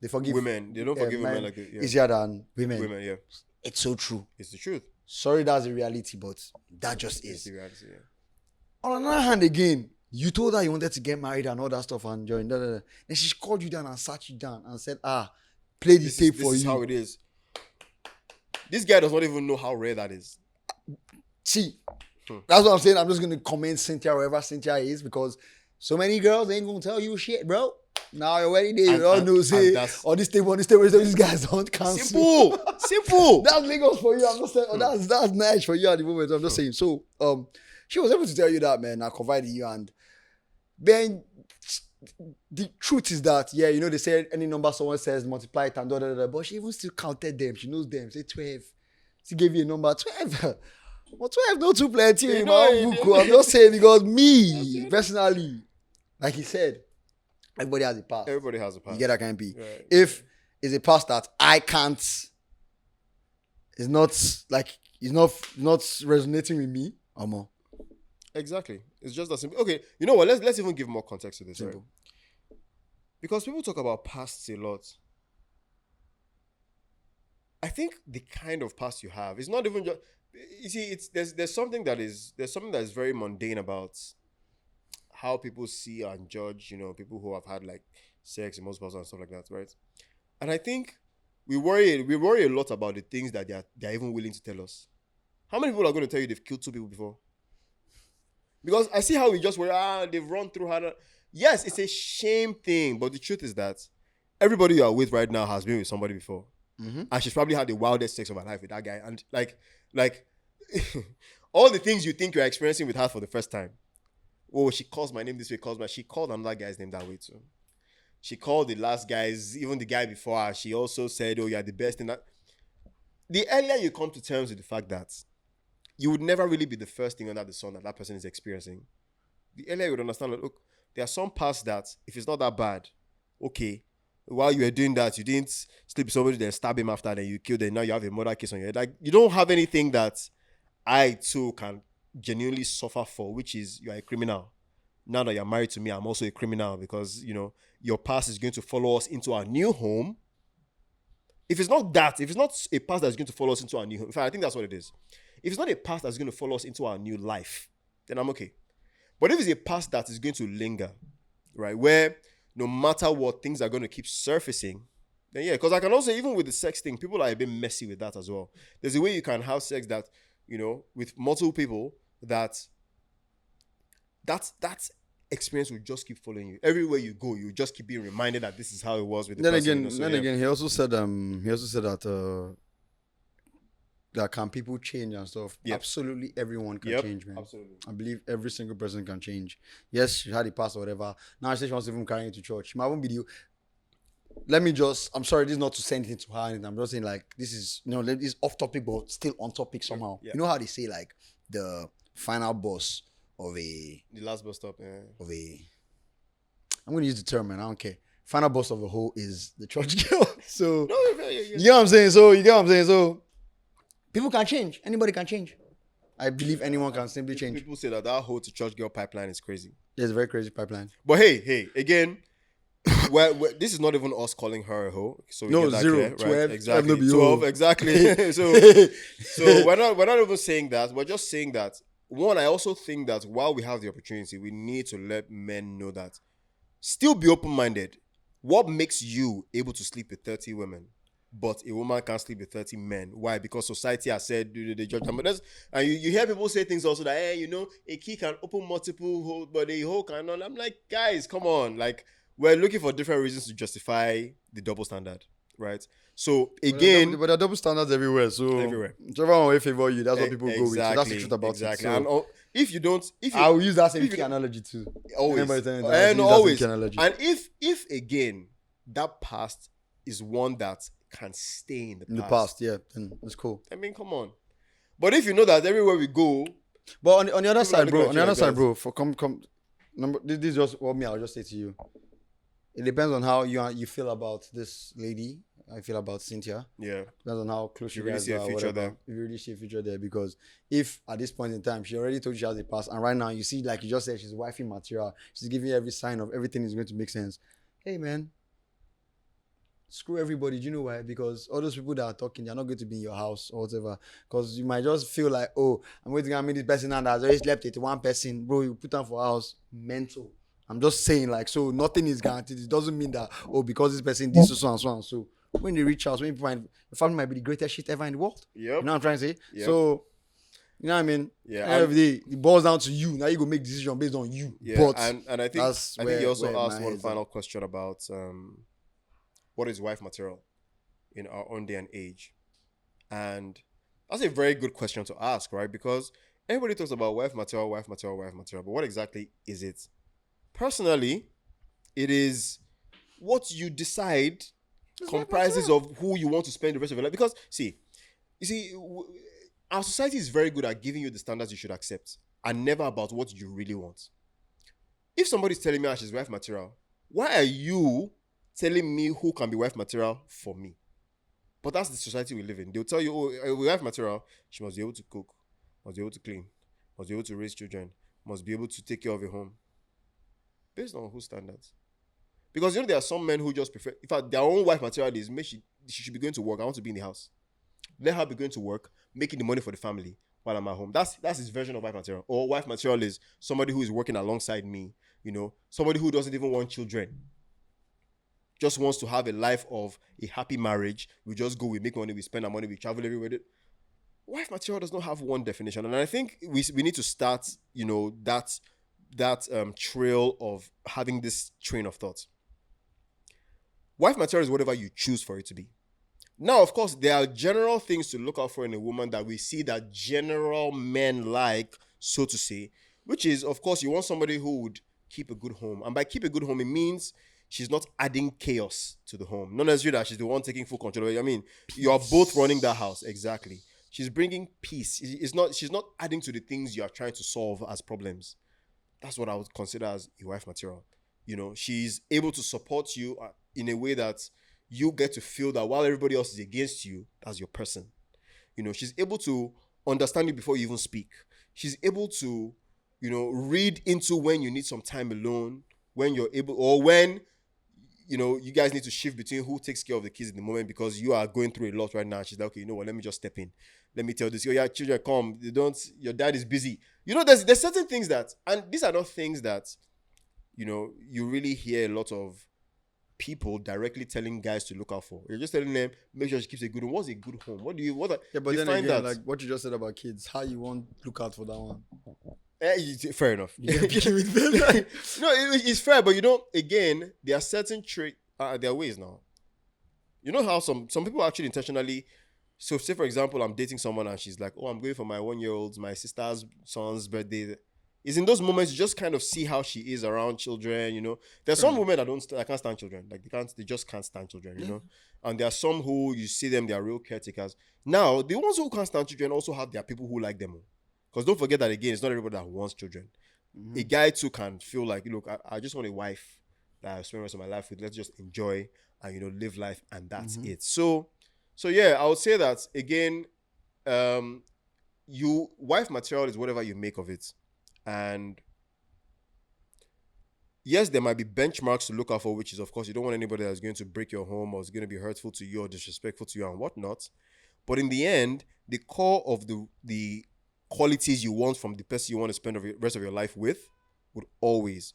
They forgive women. They don't forgive women like that. Easier than women. Women, yeah. It's so true. It's the truth. Sorry, that's the reality, but that just is. It's the reality, yeah. On another hand, again, you told her you wanted to get married and all that stuff and join. Then she called you down and sat you down and said, play the tape for you. This is how it is. This guy does not even know how rare that is. See, that's what I'm saying. I'm just going to commend Cynthia wherever Cynthia is, because so many girls ain't going to tell you shit, bro. Now you're already there. You all know, say, on this table, these guys don't cancel. Simple. That's Lagos for you. I'm just saying, that's nice for you at the moment. I'm just saying. So, she was able to tell you that, man. I confided in you. And then the truth is that, they say any number someone says, multiply it and da. But she even still counted them. She knows them. Say 12. She gave you a number 12. But 12 not too plenty in my own book. I'm just saying, because me, personally, like he said, everybody has a past. Everybody has a past. You get that kind of be. Right. If it's a past that I can't, it's not resonating with me, Amo. Exactly. It's just that simple. Okay, you know what? Let's even give more context to this. Right? Because people talk about pasts a lot. I think the kind of past you have is not even just. You see, there's something that is very mundane about how people see and judge, people who have had like sex, emotional and stuff like that, right? And I think we worry a lot about the things that they're even willing to tell us. How many people are going to tell you they've killed 2 people before? Because I see how we just worry, they've run through her. Yes, it's a shame thing, but the truth is that everybody you are with right now has been with somebody before. Mm-hmm. And she's probably had the wildest sex of her life with that guy. And like all the things you think you're experiencing with her for the first time. Oh, she calls my name this way, she called another guy's name that way too. She called the last guys, even the guy before her. She also said, oh, you're the best in that. The earlier you come to terms with the fact that you would never really be the first thing under the sun that person is experiencing, the earlier you would understand that, look, there are some parts that, if it's not that bad, okay, while you were doing that, you didn't sleep with somebody, then stab him after, then you killed him, now you have a murder case on your head. Like, you don't have anything that I, too, can genuinely suffer for, which is you are a criminal. Now that you're married to me, I'm also a criminal because, your past is going to follow us into our new home. If it's not that, if it's not a past that's going to follow us into our new home, in fact, I think that's what it is. If it's not a past that's going to follow us into our new life, then I'm okay. But if it's a past that is going to linger, right, where no matter what, things are going to keep surfacing, then yeah, because I can also, even with the sex thing, people are a bit messy with that as well. There's a way you can have sex that, with multiple people, that's experience will just keep following you everywhere you go. You just keep being reminded that this is how it was with the person. Then again, he also said that that can people change and stuff. Yep. Absolutely, everyone can change, man. Absolutely, I believe every single person can change. Yes, she had a past or whatever. Now she wants to even carry it to church. She might even be I'm sorry, this is not to say anything to her. And I'm just saying, like, this is this is off topic, but still on topic somehow. Yeah. You know how they say, like, the final boss of the last bus stop, of I'm gonna use the term, man. I don't care. Final boss of a hoe is the church girl. So you get what I'm saying. So people can change. Anybody can change. I believe anyone can simply change. People say that hoe to church girl pipeline is crazy. Yeah, it's a very crazy pipeline. But hey, again, this is not even us calling her a hoe. So we get that 0, clear, 12, right? Exactly. 12, exactly. so we're not even saying that. We're just saying that. One, I also think that while we have the opportunity, we need to let men know that still be open-minded. What makes you able to sleep with 30 women, but a woman can't sleep with 30 men? Why? Because society has said they judge them. And you hear people say things also that, a key can open multiple holes, but a hole cannot. I'm like, guys, come on. Like, we're looking for different reasons to justify the double standard, right? So again, but there are double standards everywhere. So everywhere, whichever one will favor you, that's what people go with. So that's the truth about it. So and I will use that same analogy too. Always, always. And if again that past is one that can stay in the past, yeah, then that's cool. I mean, come on. But if you know that everywhere we go, but on the other side, bro, for number, this is just what I'll just say to you. It depends on how you feel about this lady. I feel about Cynthia. Yeah. Depends on how close you really guys see a are. future there. You really see a future there, because if at this point in time she already told you she has a past, and right now you see, like you just said, she's wifey material. She's giving you every sign of everything is going to make sense. Hey man, screw everybody. Do you know why? Because all those people that are talking, they're not going to be in your house or whatever. Because you might just feel like, oh, I'm going to meet this person and has already slept with one person, bro. You put them for house, mental. I'm just saying, like, so nothing is guaranteed. It doesn't mean that, oh, because this person did so and so and so. When they reach out, when you find the family might be the greatest shit ever in the world. Yep. You know what I'm trying to say? Yep. So, you know what I mean? Yeah. Every day, it boils down to you. Now you go make decision based on you. Yeah. But and I think you also asked one final question about what is wife material in our own day and age. And that's a very good question to ask, right? Because everybody talks about wife material. But what exactly is it? Personally, it is what you decide comprises of who you want to spend the rest of your life. Because, our society is very good at giving you the standards you should accept and never about what you really want. If somebody's telling me she's wife material, why are you telling me who can be wife material for me? But that's the society we live in. They'll tell you, oh, wife material, she must be able to cook, must be able to clean, must be able to raise children, must be able to take care of a home. Based on whose standards? Because there are some men who just prefer, in fact, their own wife material is she should be going to work. I want to be in the house. Let her be going to work, making the money for the family while I'm at home. That's his version of wife material. Or wife material is somebody who is working alongside me, somebody who doesn't even want children. just wants to have a life of a happy marriage. We just go, we make money, we spend our money, we travel everywhere. Wife material does not have one definition, and I think we need to start, that trail of having this train of thought. Wife material is whatever you choose for it to be. Now, of course, there are general things to look out for in a woman that we see that general men like, so to say, which is, of course, you want somebody who would keep a good home. And by keep a good home, it means she's not adding chaos to the home. Not necessarily that she's the one taking full control. I mean, you're both running that house. Exactly. She's bringing peace. She's not adding to the things you are trying to solve as problems. That's what I would consider as a wife material. She's able to support you in a way that you get to feel that while everybody else is against you, that's your person. She's able to understand you before you even speak. She's able to, read into when you need some time alone, when you're able, or when, you guys need to shift between who takes care of the kids in the moment because you are going through a lot right now. She's like, okay, you know what, let me just step in. Let me tell this. Oh yeah, children, come. Your dad is busy. There's certain things that, and these are not things that, you really hear a lot of people directly telling guys to look out for. You're just telling them, make sure she keeps a good home. What's a good home? But then again, that, like what you just said about kids, how you want look out for that one? Fair enough. No, it's fair, but again, there are certain traits. There are ways now. You know how some people actually intentionally. So, say for example, I'm dating someone and she's like, "Oh, I'm going for my 1-year-old's, my sister's son's birthday." Is in those moments you just kind of see how she is around children. There's some women that can't stand children, like they just can't stand children. And there are some who you see them, they are real caretakers. Now the ones who can't stand children also have their people who like them, because don't forget that again, it's not everybody that wants children. A guy too can feel like, look, I just want a wife that I spend the rest of my life with. Let's just enjoy and live life, and that's it. So yeah, I would say that again, wife material is whatever you make of it. And yes, there might be benchmarks to look out for, which is, of course, you don't want anybody that's going to break your home or is going to be hurtful to you or disrespectful to you and whatnot. But in the end, the core of the qualities you want from the person you want to spend the rest of your life with would always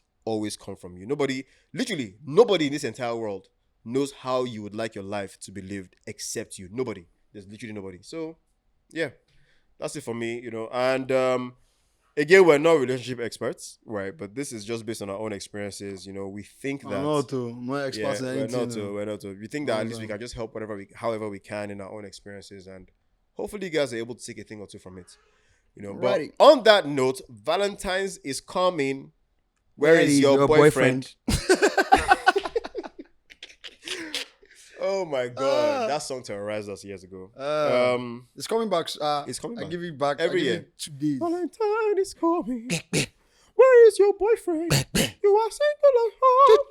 come from you. Nobody in this entire world knows how you would like your life to be lived except you. Nobody. There's literally nobody. So, yeah, that's it for me, And again, we're not relationship experts, right? But this is just based on our own experiences. We think that... We're experts in anything. We're not. We think that at least we can just help however we can in our own experiences. And hopefully you guys are able to take a thing or two from it. But on that note, Valentine's is coming. Where is your boyfriend? Oh my God, that song terrorized us years ago. It's coming back. It's coming back. I give it back every year. 2 days. Valentine is coming. Where is your boyfriend? You are single at heart.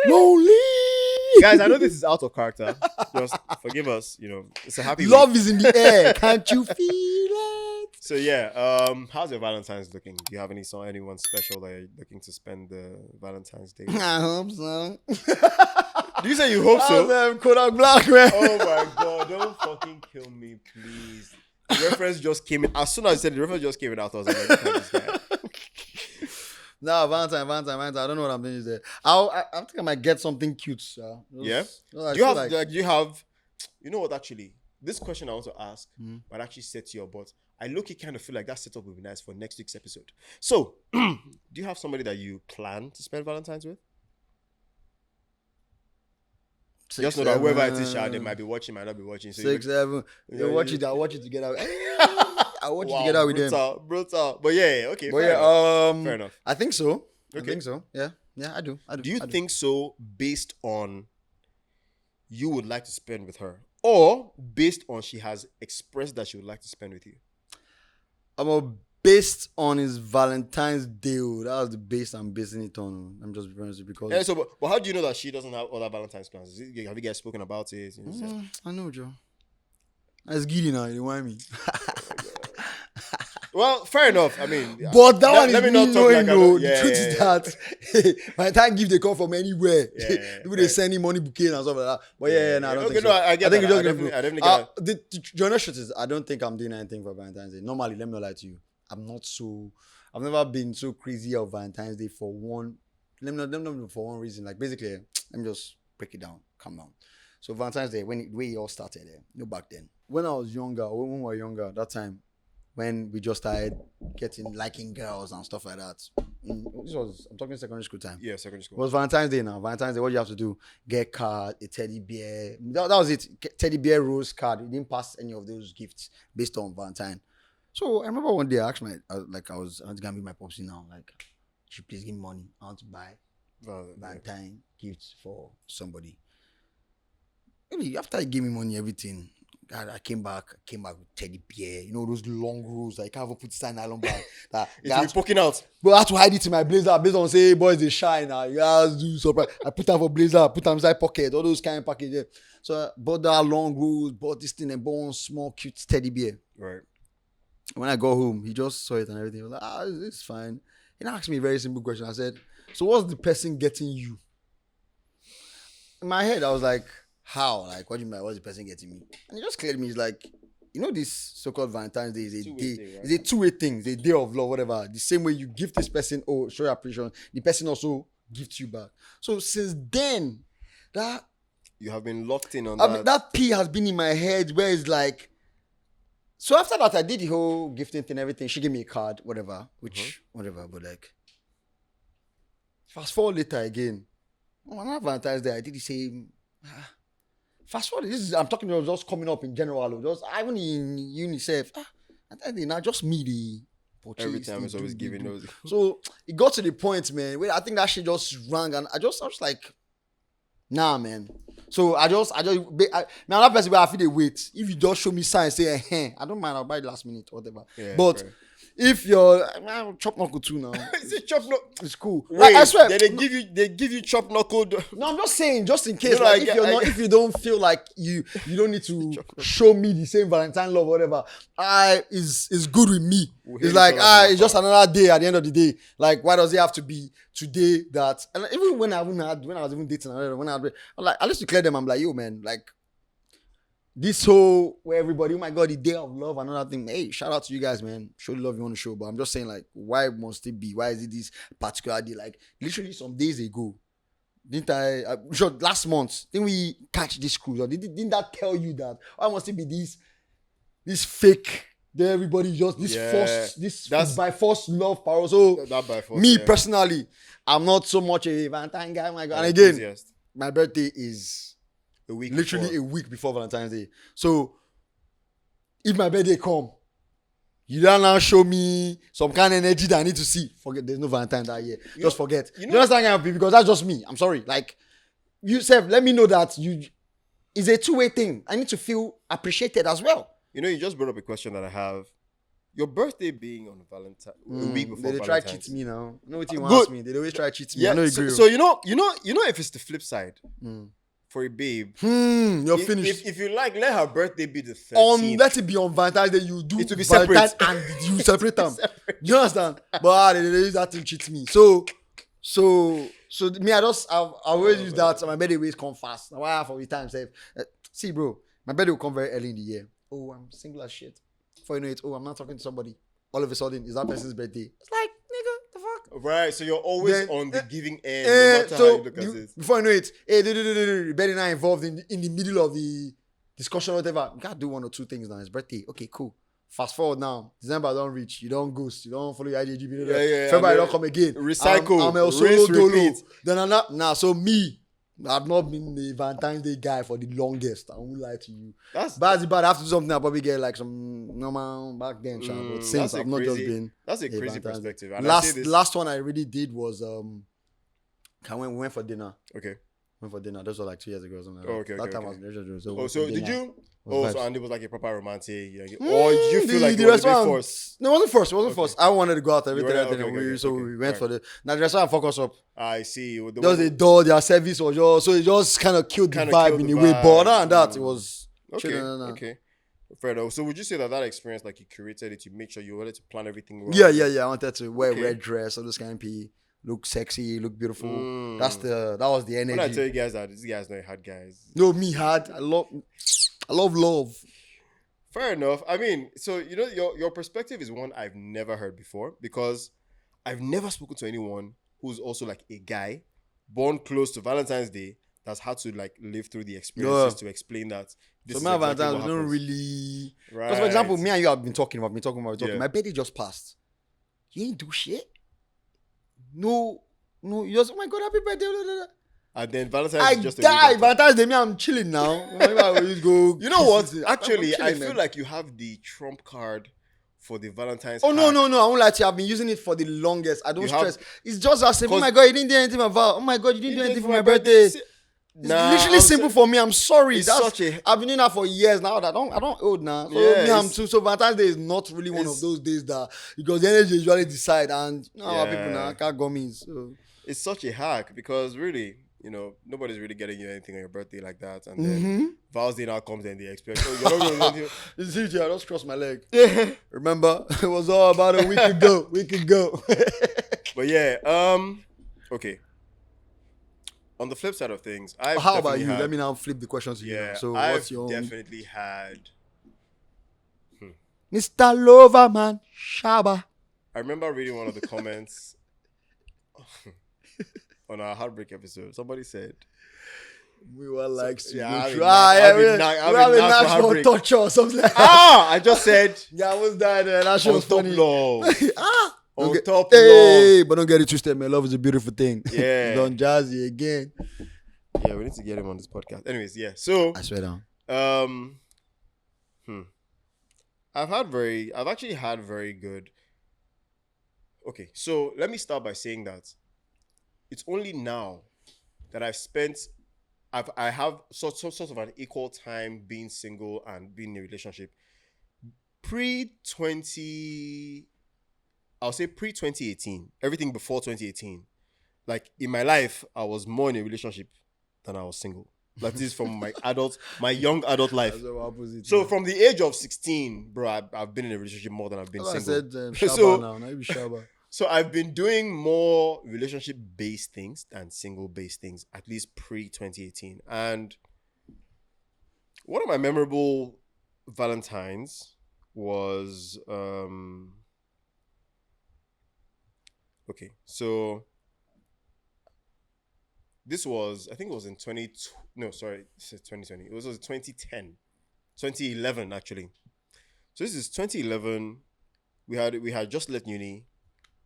Lonely. Guys, I know this is out of character. Just forgive us. It's a happy love week. is in the air. Can't you feel it? So yeah, how's your Valentine's looking? Do you have anyone special that you're looking to spend the Valentine's Day with? I hope so. Do you say you hope so? Man, Kodak Black, man. Oh my God, don't fucking kill me, please. The reference just came in. As soon as I said the reference just came in, I was like, this guy. No, Valentine. I don't know what I'm doing there. I think I might get something cute, sir. Yeah? Do you have, actually, this question I want to ask might actually set you up, but I low-key kind of feel like that setup would be nice for next week's episode. So, do you have somebody that you plan to spend Valentine's with? Just know that whoever it is, they might be watching, might not be watching. So 6, 7. You watch it. I watch it together. I watch it together with them. Brutal. But yeah, okay. Fair enough. I think so. Okay. I think so. Yeah, I do. Do you think so based on you would like to spend with her, or based on she has expressed that she would like to spend with you? Based on his Valentine's Day. That was the base I'm basing it on. I'm just referring to because. Yeah, so, but how do you know that she doesn't have other Valentine's plans? Have you guys spoken about it? I know, Joe. That's giddy now. You want me? Well, fair enough. I mean, but that one is me knowing, the truth is that by the time give they come from anywhere, people they send him money bouquet and stuff like that. But I don't think so. I get that. I definitely get that. The honest truth is, I don't think I'm doing anything for Valentine's Day. Normally, let me not lie to you. I've never been so crazy of Valentine's Day for one let me know for one reason. Like basically, let me just break it down. Calm down. So Valentine's Day, when it all started, back then. When I was younger, when we were younger, that time, when we just started liking girls and stuff like that. I'm talking secondary school time. Yeah, secondary school. It was Valentine's Day now. Valentine's Day, what you have to do? Get card, a teddy bear. That was it. Teddy bear, rose card. We didn't pass any of those gifts based on Valentine. So I remember one day I asked I was gonna be my popsy now. Like, she please give me money. I want to buy Valentine gifts for somebody. Really, after he gave me money, everything. God, I came back with teddy bear. You know those long rules. I can't even put sign nylon bag. That it's poking out. But I had to hide it in my blazer based on say, boys, they shy now. You guys do surprise. I put them for blazer, put them inside pocket, all those kind of packages. So I bought that long rules, bought this thing and bought one small cute teddy bear. Right. When I got home, he just saw it and everything. He was like, it's fine. He asked me a very simple question. I said, so what's the person getting you? In my head, I was like, how? Like, what do you mean? What's the person getting me? And he just cleared me. He's like, you know, this so-called Valentine's Day is a day. Thing, right? It's a two-way thing. It's a day of love, whatever. The same way you give this person, show your appreciation. The person also gives you back. So since then, that you have been locked in on that. Mean, that P has been in my head where it's like. So after that, I did the whole gifting thing, everything. She gave me a card, whatever, whatever. But like, fast forward later again. On Valentine's Day, I did the same. Fast forward, I'm talking about just coming up in general, just even in UNICEF. And then not just me the purchase. Every time it's always giving those. So it got to the point, man, where I think that shit just rang, and I was like, nah, man. So now that person where I feel they wait. If you just show me signs, say, I don't mind, I'll buy it last minute or whatever. Yeah, but fair. If you're chop knuckle too now. Is it chop knuckle? It's cool. Wait, like, I swear. They give you chop knuckle. No, I'm just saying, just in case, if you don't feel like you don't need to show me the same Valentine love or whatever. It's good with me. It's like it's just another day at the end of the day. Like, why does it have to be today that? And even when I was even dating, I'm like, I used to clear them. I'm like, yo, man, like. This whole where everybody, oh my god, the day of love, another thing. Hey, shout out to you guys, man. Show the love you want to show. But I'm just saying, like, why must it be? Why is it this particular day? Like, literally some days ago, didn't I? Last month, didn't we catch this cruise? Or didn't that tell you that? Why must it be this fake? That everybody just this by force love power. So that by force, me personally, I'm not so much a Valentine guy. Oh my god, and again, my birthday is. A week before Valentine's Day. So if my birthday come, you don't now show me some kind of energy that I need to see. Forget there's no Valentine that year. Just forget. You understand, because that's just me. I'm sorry. Like you said, let me know that it's a two-way thing. I need to feel appreciated as well. You know, you just brought up a question that I have. Your birthday being on Valentine, a week before Valentine's. They try to cheat me now. You know what you want me? They always try to cheat me. Yeah, I know so you know if it's the flip side. For a babe, you're finished. If you like, let her birthday be the 13th. Let it be on Valentine's Day. You do it to be separate, and you separate them. You understand? But they use that to cheat me. So me, I always use that. My birthday always come fast. Now I have all the time say, see, bro, my birthday will come very early in the year. Oh, I'm single as shit. Before you know it, I'm not talking to somebody. All of a sudden, it's that person's birthday. It's like, nigga, the fuck? Right, so you're always on the giving end, no matter how you look at it. Before you know it, better not involved in the middle of the discussion or whatever. You gotta do one or two things now. It's birthday. Okay, cool. Fast forward now. December don't reach. You don't ghost. You don't follow your IJGB. February don't come again. Recycle. I'm a solo dolo. Then I'm not. Nah, so me, I've not been the Valentine's Day guy for the longest. I won't lie to you. But I have to do something. I'll probably get like some normal back then. But since I've not just been. That's a crazy perspective. And last one I really did was we went for dinner. Okay. Went for dinner. Those were like 2 years ago or something. Okay. That time I was in relationship. So did you? And it was like a proper romantic. Or did you feel like it was a bit forced? No, it wasn't forced. I wanted to go out everything. So we went for the. Now the restaurant focus up. I see. There was a door. Their service was just so it just kind of killed the vibe in a way. But other than that, it was okay. Fair enough. So would you say that experience, like you curated it, you make sure you wanted to plan everything well? Yeah. I wanted to wear a red dress, all this kind of pee. Look sexy, look beautiful. That was the energy. When I tell you guys that these guys not hard guys. No, me hard. I love love. Fair enough. I mean, so you know your perspective is one I've never heard before because I've never spoken to anyone who's also like a guy born close to Valentine's Day that's had to like live through the experiences to explain that this So is my exactly Valentine's what we don't happens. really. Right. Because for example, me and you have been talking. Yeah. My birthday just passed. You ain't do shit. No, you just, oh my God, happy birthday. Blah, blah, blah. And then Valentine's I is just a die. Valentine's Day, me, I'm chilling now. Go. You know what? I'm Actually, chilling, I feel man. like you have the trump card for the Valentine's. Oh no, hack. I won't lie to you. I've been using it for the longest. I don't You stress. have- It's just as simple. Oh 'Cause- my God, you didn't do anything for Val. Oh my God, you didn't do anything for my birthday. It's literally simple for me. I'm sorry. It's That's such a- I've been doing that for years now. I don't old now. So Yeah, me, I'm it's- too. So Valentine's Day is not really one of those days that because the energy usually decide and our people now can't go me. So It's such a hack because really, you know, nobody's really getting you anything on your birthday like that. And then Val's Day now comes and they expect, oh, you're not going to it's easy. I just crossed my leg. Remember, it was all about a week ago. But yeah, okay. On the flip side of things, how about you? Let me now flip the question to you. Yeah, So I've what's your definitely had. Mr. Loverman Shaba? I remember reading one of the comments on our heartbreak episode. Somebody said, we were like, yeah, we have a national torture or something like that. I just said, yeah, what's that? That shit was funny. On top hey, but don't get it twisted, man. Love is a beautiful thing. Yeah. Don't jazzy again. Yeah, we need to get him on this podcast. Anyways, yeah. So I swear down. I've actually had very good. Okay, so let me start by saying that it's only now that I have sort of an equal time being single and being in a relationship. I'll say pre-2018, everything before 2018. Like in my life, I was more in a relationship than I was single. Like this is from my young adult life. So from the age of 16, bro, I've been in a relationship more than I've been single. I said Shaba now. Now you be Shaba. So I've been doing more relationship-based things than single-based things, at least pre-2018. And one of my memorable Valentines was okay, so this was, I think it was in 2020. It was 2010. 2011 actually. So this is 2011. We had just left uni.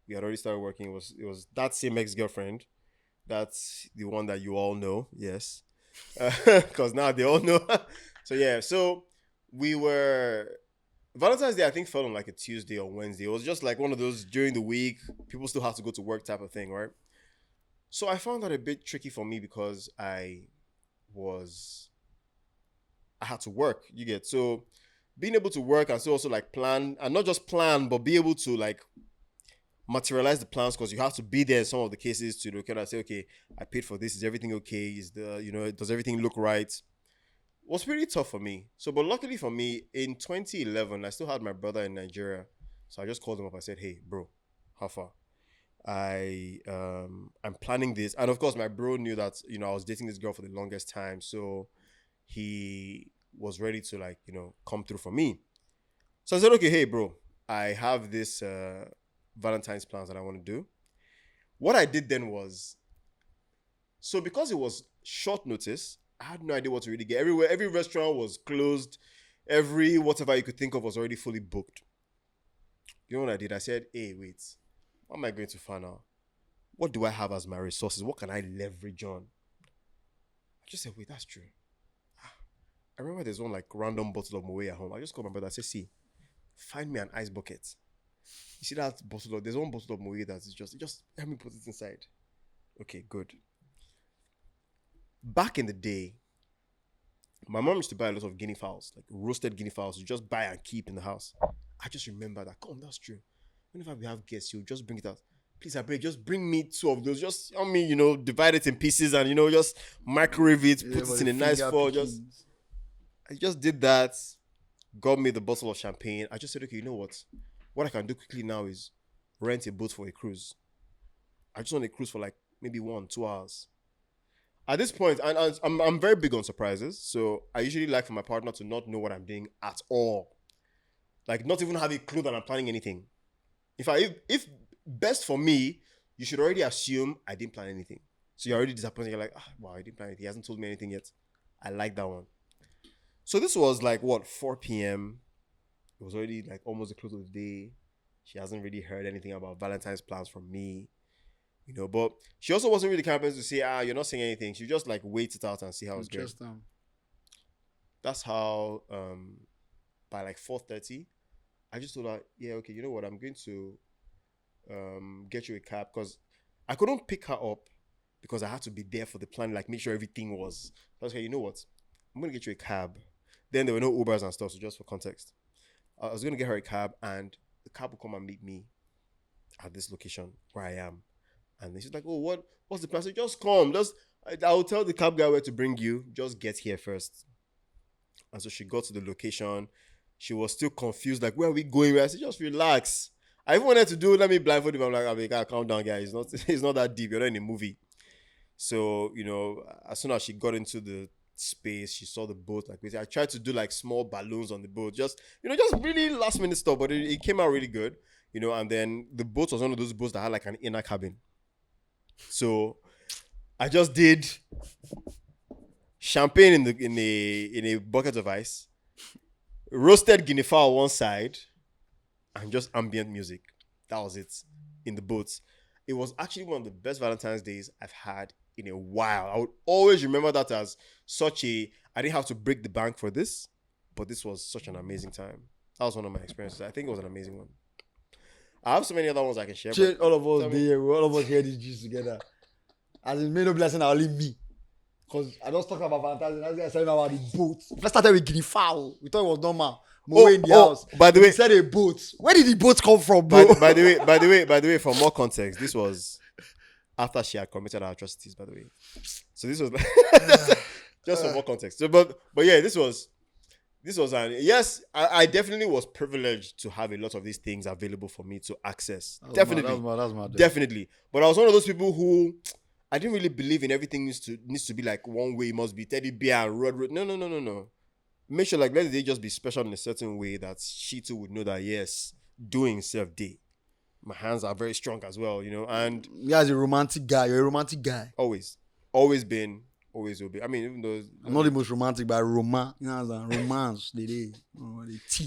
We had already started working. It was that same ex-girlfriend. That's the one that you all know, yes. Because now they all know. So yeah, so we were Valentine's Day, I think, fell on like a Tuesday or Wednesday. It was just like one of those during the week, people still have to go to work type of thing, right? So I found that a bit tricky for me because I had to work, you get. So being able to work and so also like plan, and not just plan, but be able to like materialize the plans, because you have to be there in some of the cases to look at and say, okay, I paid for this. Is everything okay? Does everything look right? It was pretty tough for me. So, but luckily for me, in 2011, I still had my brother in Nigeria. So I just called him up. I said, hey, bro, how far? I'm planning this. And of course, my bro knew that, I was dating this girl for the longest time. So he was ready to like, come through for me. So I said, okay, hey, bro, I have this Valentine's plans that I want to do. What I did then was, so because it was short notice, I had no idea what to really get. Everywhere, every restaurant was closed. Every whatever you could think of was already fully booked. You know what I did? I said, hey, wait, what am I going to find out? What do I have as my resources? What can I leverage on? I just said, wait, that's true. I remember there's one like random bottle of Moe at home. I just called my brother. I said, see, find me an ice bucket. You see that bottle there's one bottle of Moe that is just let me put it inside. Okay, good. Back in the day, my mom used to buy a lot of guinea fowls, like roasted guinea fowls. You just buy and keep in the house. I just remember that. Come, that's true. Whenever we have guests, you just bring it out. Please, I beg, just bring me 2 of those. Just help me, divide it in pieces and just microwave it, put it in a nice foil. I just did that. Got me the bottle of champagne. I just said, okay, you know what? What I can do quickly now is rent a boat for a cruise. I just want a cruise for like maybe 1-2 hours. At this point, and I'm very big on surprises, so I usually like for my partner to not know what I'm doing at all. Like not even have a clue that I'm planning anything. If best for me you should already assume I didn't plan anything. So you're already disappointed. You're like, wow, I didn't plan anything. He hasn't told me anything yet. I like that one. So this was like, 4 p.m. It was already like almost the close of the day. She hasn't really heard anything about Valentine's plans from me. But she also wasn't really the kind of person to say, you're not saying anything. She just like waits it out and see how it's going. That's how, by like 4:30, I just told her, yeah, okay, you know what? I'm going to get you a cab because I couldn't pick her up because I had to be there for the plan, like make sure everything was. I was like, you know what? I'm going to get you a cab. Then there were no Ubers and stuff, so just for context. I was going to get her a cab and the cab will come and meet me at this location where I am. And then she's like, oh, what's the plan? So just come. I'll tell the cab guy where to bring you. Just get here first. And so she got to the location. She was still confused, like, where are we going? I said, just relax. I even wanted to let me blindfold him. I'm like, I gotta calm down, guys. It's not that deep. You're not in a movie. So, as soon as she got into the space, she saw the boat. Like, I tried to do like small balloons on the boat. Just really last minute stuff, but it came out really good. And then the boat was one of those boats that had like an inner cabin. So I just did champagne in a bucket of ice, roasted guinea fowl one side, and just ambient music. That was it in the boat. It was actually one of the best Valentine's days I've had in a while. I would always remember that as I didn't have to break the bank for this, but this was such an amazing time. That was one of my experiences. I think it was an amazing one. I have so many other ones I can share. All of us hear these G's together. As in, may not be like only me. Because I just talking about Valentine's Day, I was telling about the boat. First started with guinea fowl. We thought it was normal. In the house. By the way, he said a boat. Where did the boat come from, bro? By the way, for more context, this was after she had committed her atrocities, by the way. So this was just for more context. So, but yeah, this was yes, I definitely was privileged to have a lot of these things available for me to access. Definitely. That's mad. Definitely. But I was one of those people who I didn't really believe in everything needs to be like one way. It must be teddy bear and road. No. Make sure like let it just be special in a certain way that she too would know that yes, doing self-day. My hands are very strong as well, and you're a romantic guy. You're a romantic guy. Always been, always will be. I mean, even though I'm not the most romantic, but romance, the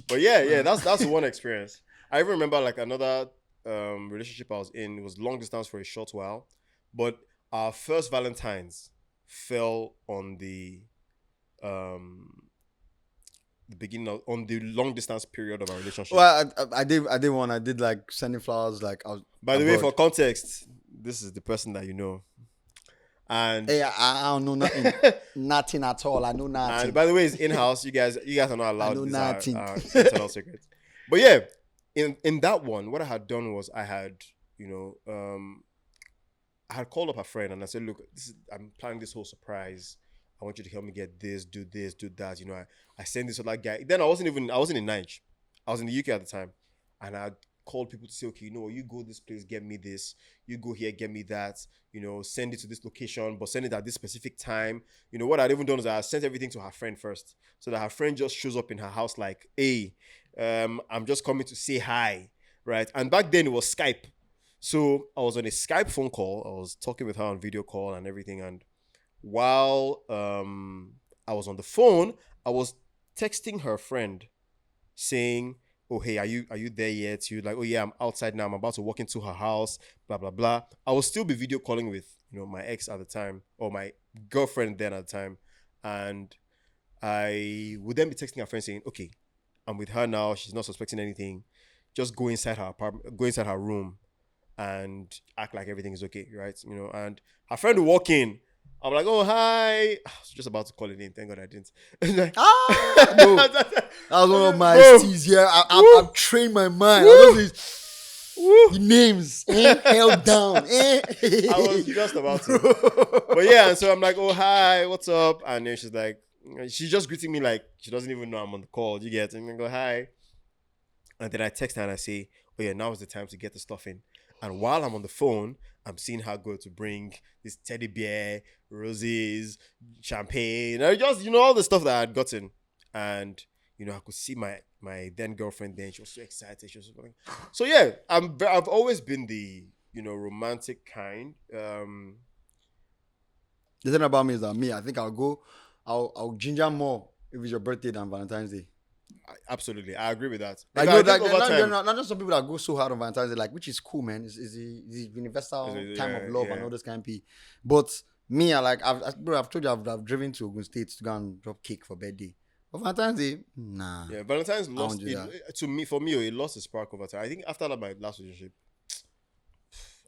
But yeah, that's one experience. I even remember like another relationship I was in. It was long distance for a short while, but our first Valentine's fell on the beginning on the long distance period of our relationship. Well, I did one. I did like sending flowers. Like I was. By the way, for context, this is the person that you know. And hey, I don't know nothing. Nothing at all. I know nothing. And by the way, it's in-house. You guys are not allowed. I know nothing. Internal secrets. But yeah, in that one, what I had done was I had, I had called up a friend and I said, look, I'm planning this whole surprise. I want you to help me get this, do that. I sent this other guy. Then I wasn't in Nigeria. I was in the UK at the time. And I called people to say, okay, you go this place, get me this. You go here, get me that. Send it to this location, but send it at this specific time. What I'd even done is I sent everything to her friend first. So that her friend just shows up in her house like, hey, I'm just coming to say hi, right? And back then it was Skype. So I was on a Skype phone call. I was talking with her on video call and everything. And while I was on the phone, I was texting her friend saying, oh, hey, are you there yet? She was like, oh, yeah, I'm outside now. I'm about to walk into her house, blah, blah, blah. I will still be video calling with, my ex at the time or my girlfriend then at the time. And I would then be texting her friend saying, okay, I'm with her now. She's not suspecting anything. Just go inside her apartment, go inside her room and act like everything is okay, right? And her friend would walk in. I'm like, oh, hi. I was just about to call her name. Thank God I didn't. Like, no. That was one of my steeds here. I've trained my mind. The names held down. I was just about to. But yeah, and so I'm like, oh, hi, what's up? And then she's like, she's just greeting me like she doesn't even know I'm on the call. You get? And I go, hi. And then I text her and I say, oh, yeah, now is the time to get the stuff in. And while I'm on the phone, I'm seeing her go to bring this teddy bear, roses, champagne, and just, all the stuff that I had gotten. And, I could see my then girlfriend then. She was so excited. She was so yeah, I've always been the romantic kind. The thing about me is that I think I'll ginger more if it's your birthday than Valentine's Day. Absolutely, I agree with that. Like, no, like not just some people that go so hard on Valentine's Day, like, which is cool, man. It's the universal time of love and all this kind of people. But me, I've told you I've driven to Ogun State to go and drop cake for birthday. But Valentine's Day, nah. Yeah, Valentine's lost it, for me. It lost the spark over time. I think after that, my last relationship.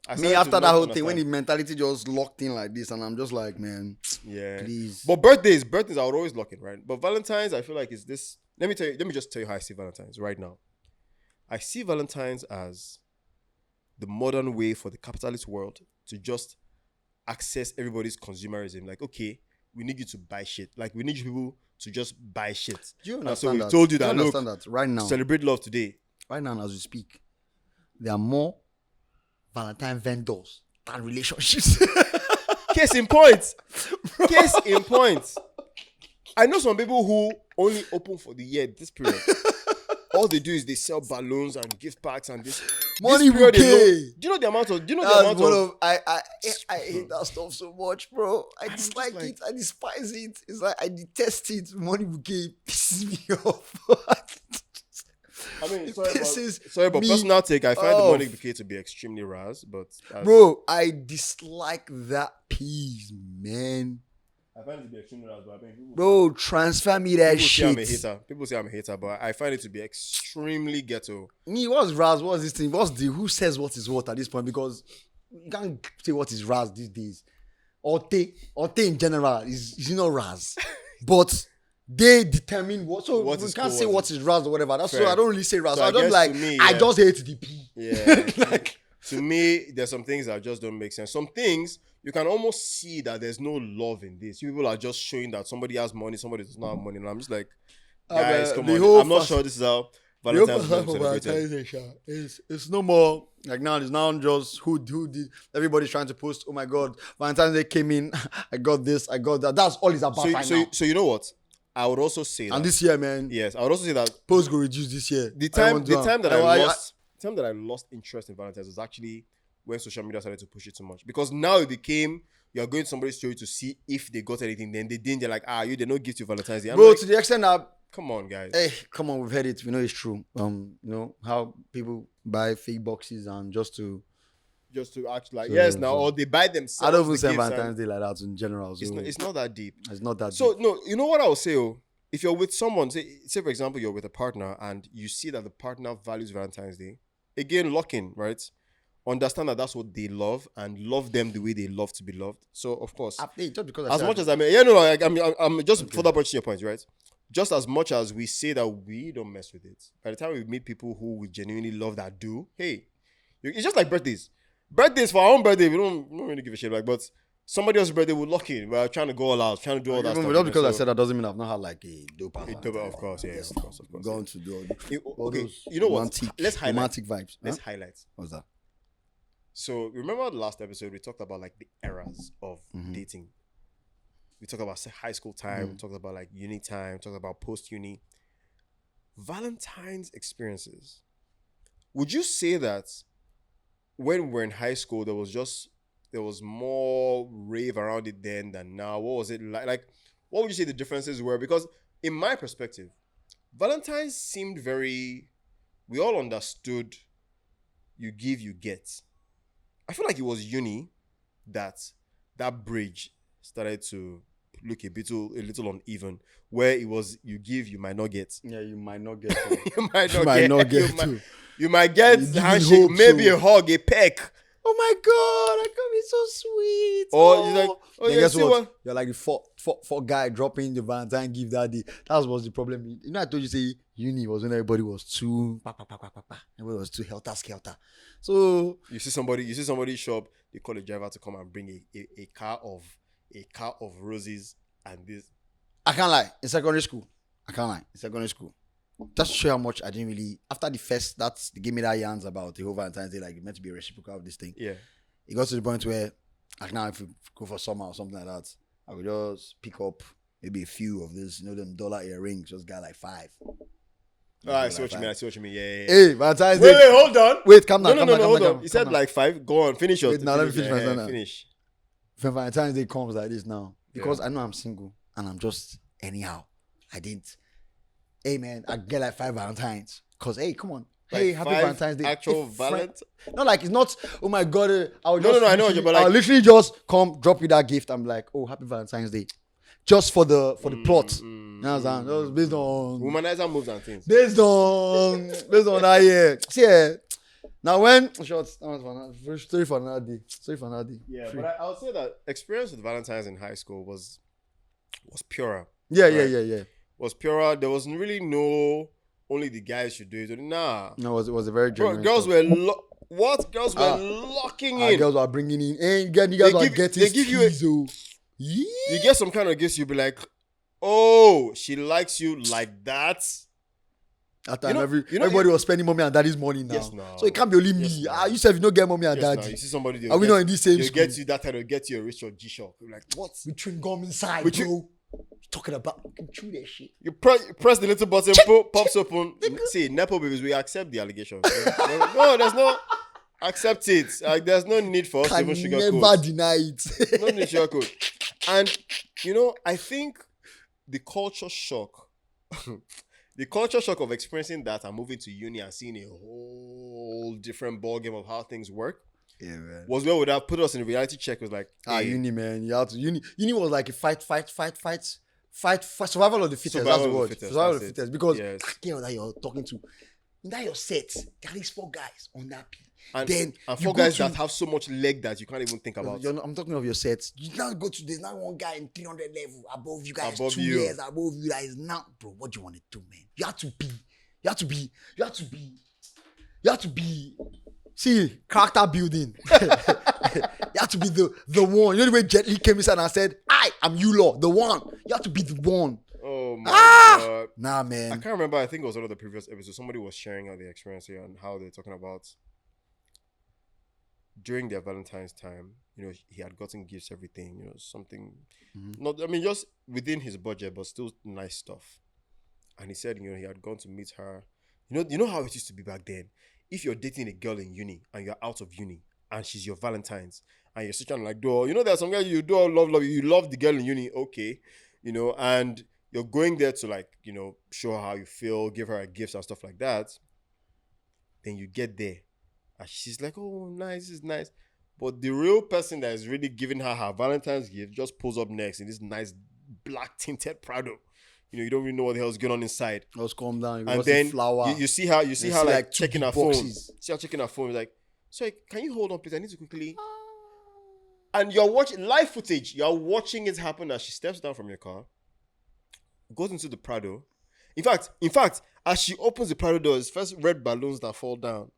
After that whole thing, when the mentality just locked in like this, and I'm just like, man, yeah, please. But birthdays, I would always lock in, right? But Valentine's, I feel like is this. Let me just tell you how I see Valentine's right now. I see Valentine's as the modern way for the capitalist world to just access everybody's consumerism. Like, okay, we need you to buy shit. Like, we need you people to just buy shit. Do you understand so we've told you that, look, that right now, celebrate love today. Right now, as we speak, there are more Valentine vendors than relationships. Case in point. Case in point. I know some people who only open for the year this period. All they do is they sell balloons and gift packs and this money bouquet. Do you know the amount of? I hate that stuff so much, bro. I dislike it. I despise it. It's like I detest it. Money bouquet pisses me off. I mean, sorry, but personal take, I find the money bouquet to be extremely ras, but bro, I dislike that piece, man. I find it to be extremely ras, but I mean, bro, transfer me that shit. People say I'm a hater, but I find it to be extremely ghetto. Me, what's ras? What's this thing? Who says what is what at this point? Because you can't say what is ras these days. Orte in general is not ras, but they determine what. So we can't say what is ras or whatever. That's so I don't really say ras. So I don't like. I just hate DP. Yeah, like to me, there's some things that just don't make sense. Some things you can almost see that there's no love in this. People are just showing that somebody has money, somebody does not have money, and I'm just like, guys, come on. I'm not sure this is how Valentine's Day celebrated. It's no more like now. It's now just who did. Everybody's trying to post. Oh my God, Valentine's Day came in. I got this. I got that. That's all it's about now. So you know what? I would also say that. And this year, man. Yes, I would also say that post go reduce this year. The time that I lost interest in Valentine's was actually when social media started to push it too much. Because now it became you're going to somebody's story to see if they got anything. Then they didn't. They're like, they don't give you Valentine's Day. Bro, like, to the extent that come on, guys. Hey, come on, we've heard it. We know it's true. You know how people buy fake boxes and just to act like or they buy themselves. I don't even say Valentine's Day like that in general. So it's not that deep. It's not that deep. So no, you know what I will say? If you're with someone, say for example, you're with a partner and you see that the partner values Valentine's Day, again, lock in, right? Understand that that's what they love and love them the way they love to be loved. So of course, just because I'm just further pushing your point, right? Just as much as we say that we don't mess with it, by the time we meet people who we genuinely love that do, hey, it's just like birthdays. Birthdays for our own birthday, we don't really give a shit. Like, but somebody else's birthday will lock in. We're trying to go all out, trying to do all that stuff. Just because I said that doesn't mean I've not had like a dope. Of course, yeah, of course. Going to do all okay, you know what? Let's highlight romantic vibes. Let's highlight. What's that? So remember the last episode we talked about like the eras of dating. We talked about high school time. We talked about like uni time. We talked about post uni. Valentine's experiences. Would you say that when we're in high school, there was more rave around it then than now? What was it like? Like, what would you say the differences were? Because in my perspective, Valentine's seemed we all understood you give, you get. I feel like it was uni that bridge started to look a little uneven, where it was you give, you might not get. Yeah, you might not get. You might not get. You might get a handshake, maybe a hug, a peck. Oh my God, I can be so sweet. Or you're like, guess what? You're like the four guy dropping the Valentine gift that day. That was the problem. You know, I told you, say uni was when everybody was too everybody was too helter-skelter. So you see somebody shop, they call a driver to come and bring a car of roses and this. I can't lie. In secondary school, just to show how much I didn't really. After the first, they gave me that yarns about the whole Valentine's Day, like it meant to be a reciprocal of this thing. Yeah. It got to the point where, like now, if we go for summer or something like that, I would just pick up maybe a few of this, them dollar earrings, just got like 5. Oh, I see what you mean. I see what you mean. Yeah. Hey, Valentine's Wait, Day. hold on. Wait, calm down. No, hold on. Calm You said down. like 5. Go on, finish yours. Wait, now let me finish my sentence. Finish. When Valentine's Day comes like this now, because I know I'm single and I'm just anyhow. I didn't. Hey man, I get like 5 Valentines. Cause hey, come on. Like hey, happy Valentine's Day. Actual Valentine? No, like it's not. Oh my god, I'll just. No, I know. But like, I'll literally just come drop you that gift. I'm like, oh, happy Valentine's Day, just for the plot. You know what I'm saying? Just based on womanizer moves and things. Based on that, yeah. See, yeah. Now when story for another day. Yeah, but I'll say that experience with Valentine's in high school was purer. Yeah, right? yeah. Was purer. There was really no only the guys should do it. Nah. No, it was a very genuine. Girls were Girls were locking in. Girls were bringing in. And guys were getting. They give you you get some kind of gifts. You'll be like, oh, she likes you like that. That time, everybody was spending mommy and daddy's money now. Yes, no. So it can't be only me. You said you don't get mommy and daddy. No. You see somebody, are we not in this same school? Get you that time, they'll get you a rich or G-Shock. You're like, what? We chewing gum inside, bro. Talking about chew that shit. You press the little button, pops open. See, Nepo babies, we accept the allegation. No, there's no accept it. Like, there's no need for us to even sugarcoat. Never deny it. No need to sugarcoat. And I think the culture shock, of experiencing that and moving to uni and seeing a whole different ballgame of how things work. Yeah, man. Was where would have put us in a reality check. Was like, hey, uni, man. You have to uni was like a fight, survival of the fittest. That's the word. Survival of the fittest. Because girl that you're talking to, in that your set, there are these 4 guys on that P. And 4 guys that have so much leg that you can't even think about. I'm talking of your sets. You now go to, there's not one guy in 300 level above you guys, above 2 you. years above you. That is now, bro. What do you want to do, man? You have to be. See, character building. You have to be the one. You know the way Jet Li came inside and said, I am you, Lord, the one. You have to be the one. Oh my God. Nah, man. I can't remember. I think it was one of the previous episodes. Somebody was sharing out the experience here and how they're talking about during their Valentine's time, he had gotten gifts, everything, something, just within his budget, but still nice stuff. And he said, he had gone to meet her. You know how it used to be back then. If you're dating a girl in uni and you're out of uni and she's your Valentine's and you're sitting like, there's some guys you do love you love the girl in uni, okay, and you're going there to like, show her how you feel, give her a gift and stuff like that. Then you get there and she's like, oh, nice, this is nice. But the real person that is really giving her Valentine's gift just pulls up next in this nice black tinted Prado. You don't really know what the hell is going on inside. Let's calm down. And then you see her like checking her phone. See her checking her phone. Like, sorry, can you hold on, please? I need to quickly. And you're watching live footage. You're watching it happen as she steps down from your car, goes into the Prado. In fact, as she opens the Prado doors, first red balloons that fall down.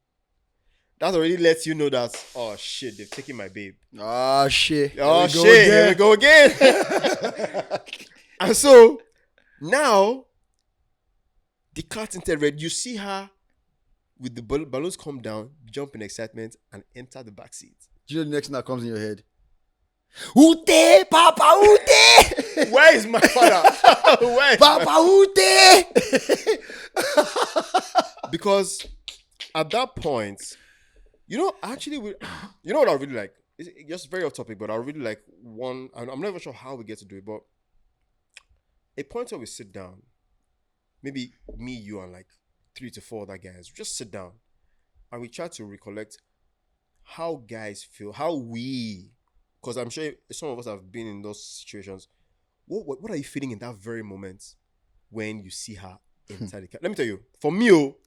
That already lets you know that, oh shit, they've taken my babe. Oh shit. Here we go again. And so now, the car tinted red, you see her with the balloons come down, jump in excitement, and enter the back seat. Do you know the next thing that comes in your head? Ute, Papa Ute! Where is my father? Where? Papa Ute! Because at that point, what I really like? It's just very off topic, but I really like one. I'm not even sure how we get to do it, but a point where we sit down, maybe me, you, and like 3 to 4 other guys, just sit down and we try to recollect how guys feel, because I'm sure some of us have been in those situations. What are you feeling in that very moment when you see her inside the car? Let me tell you, for me, you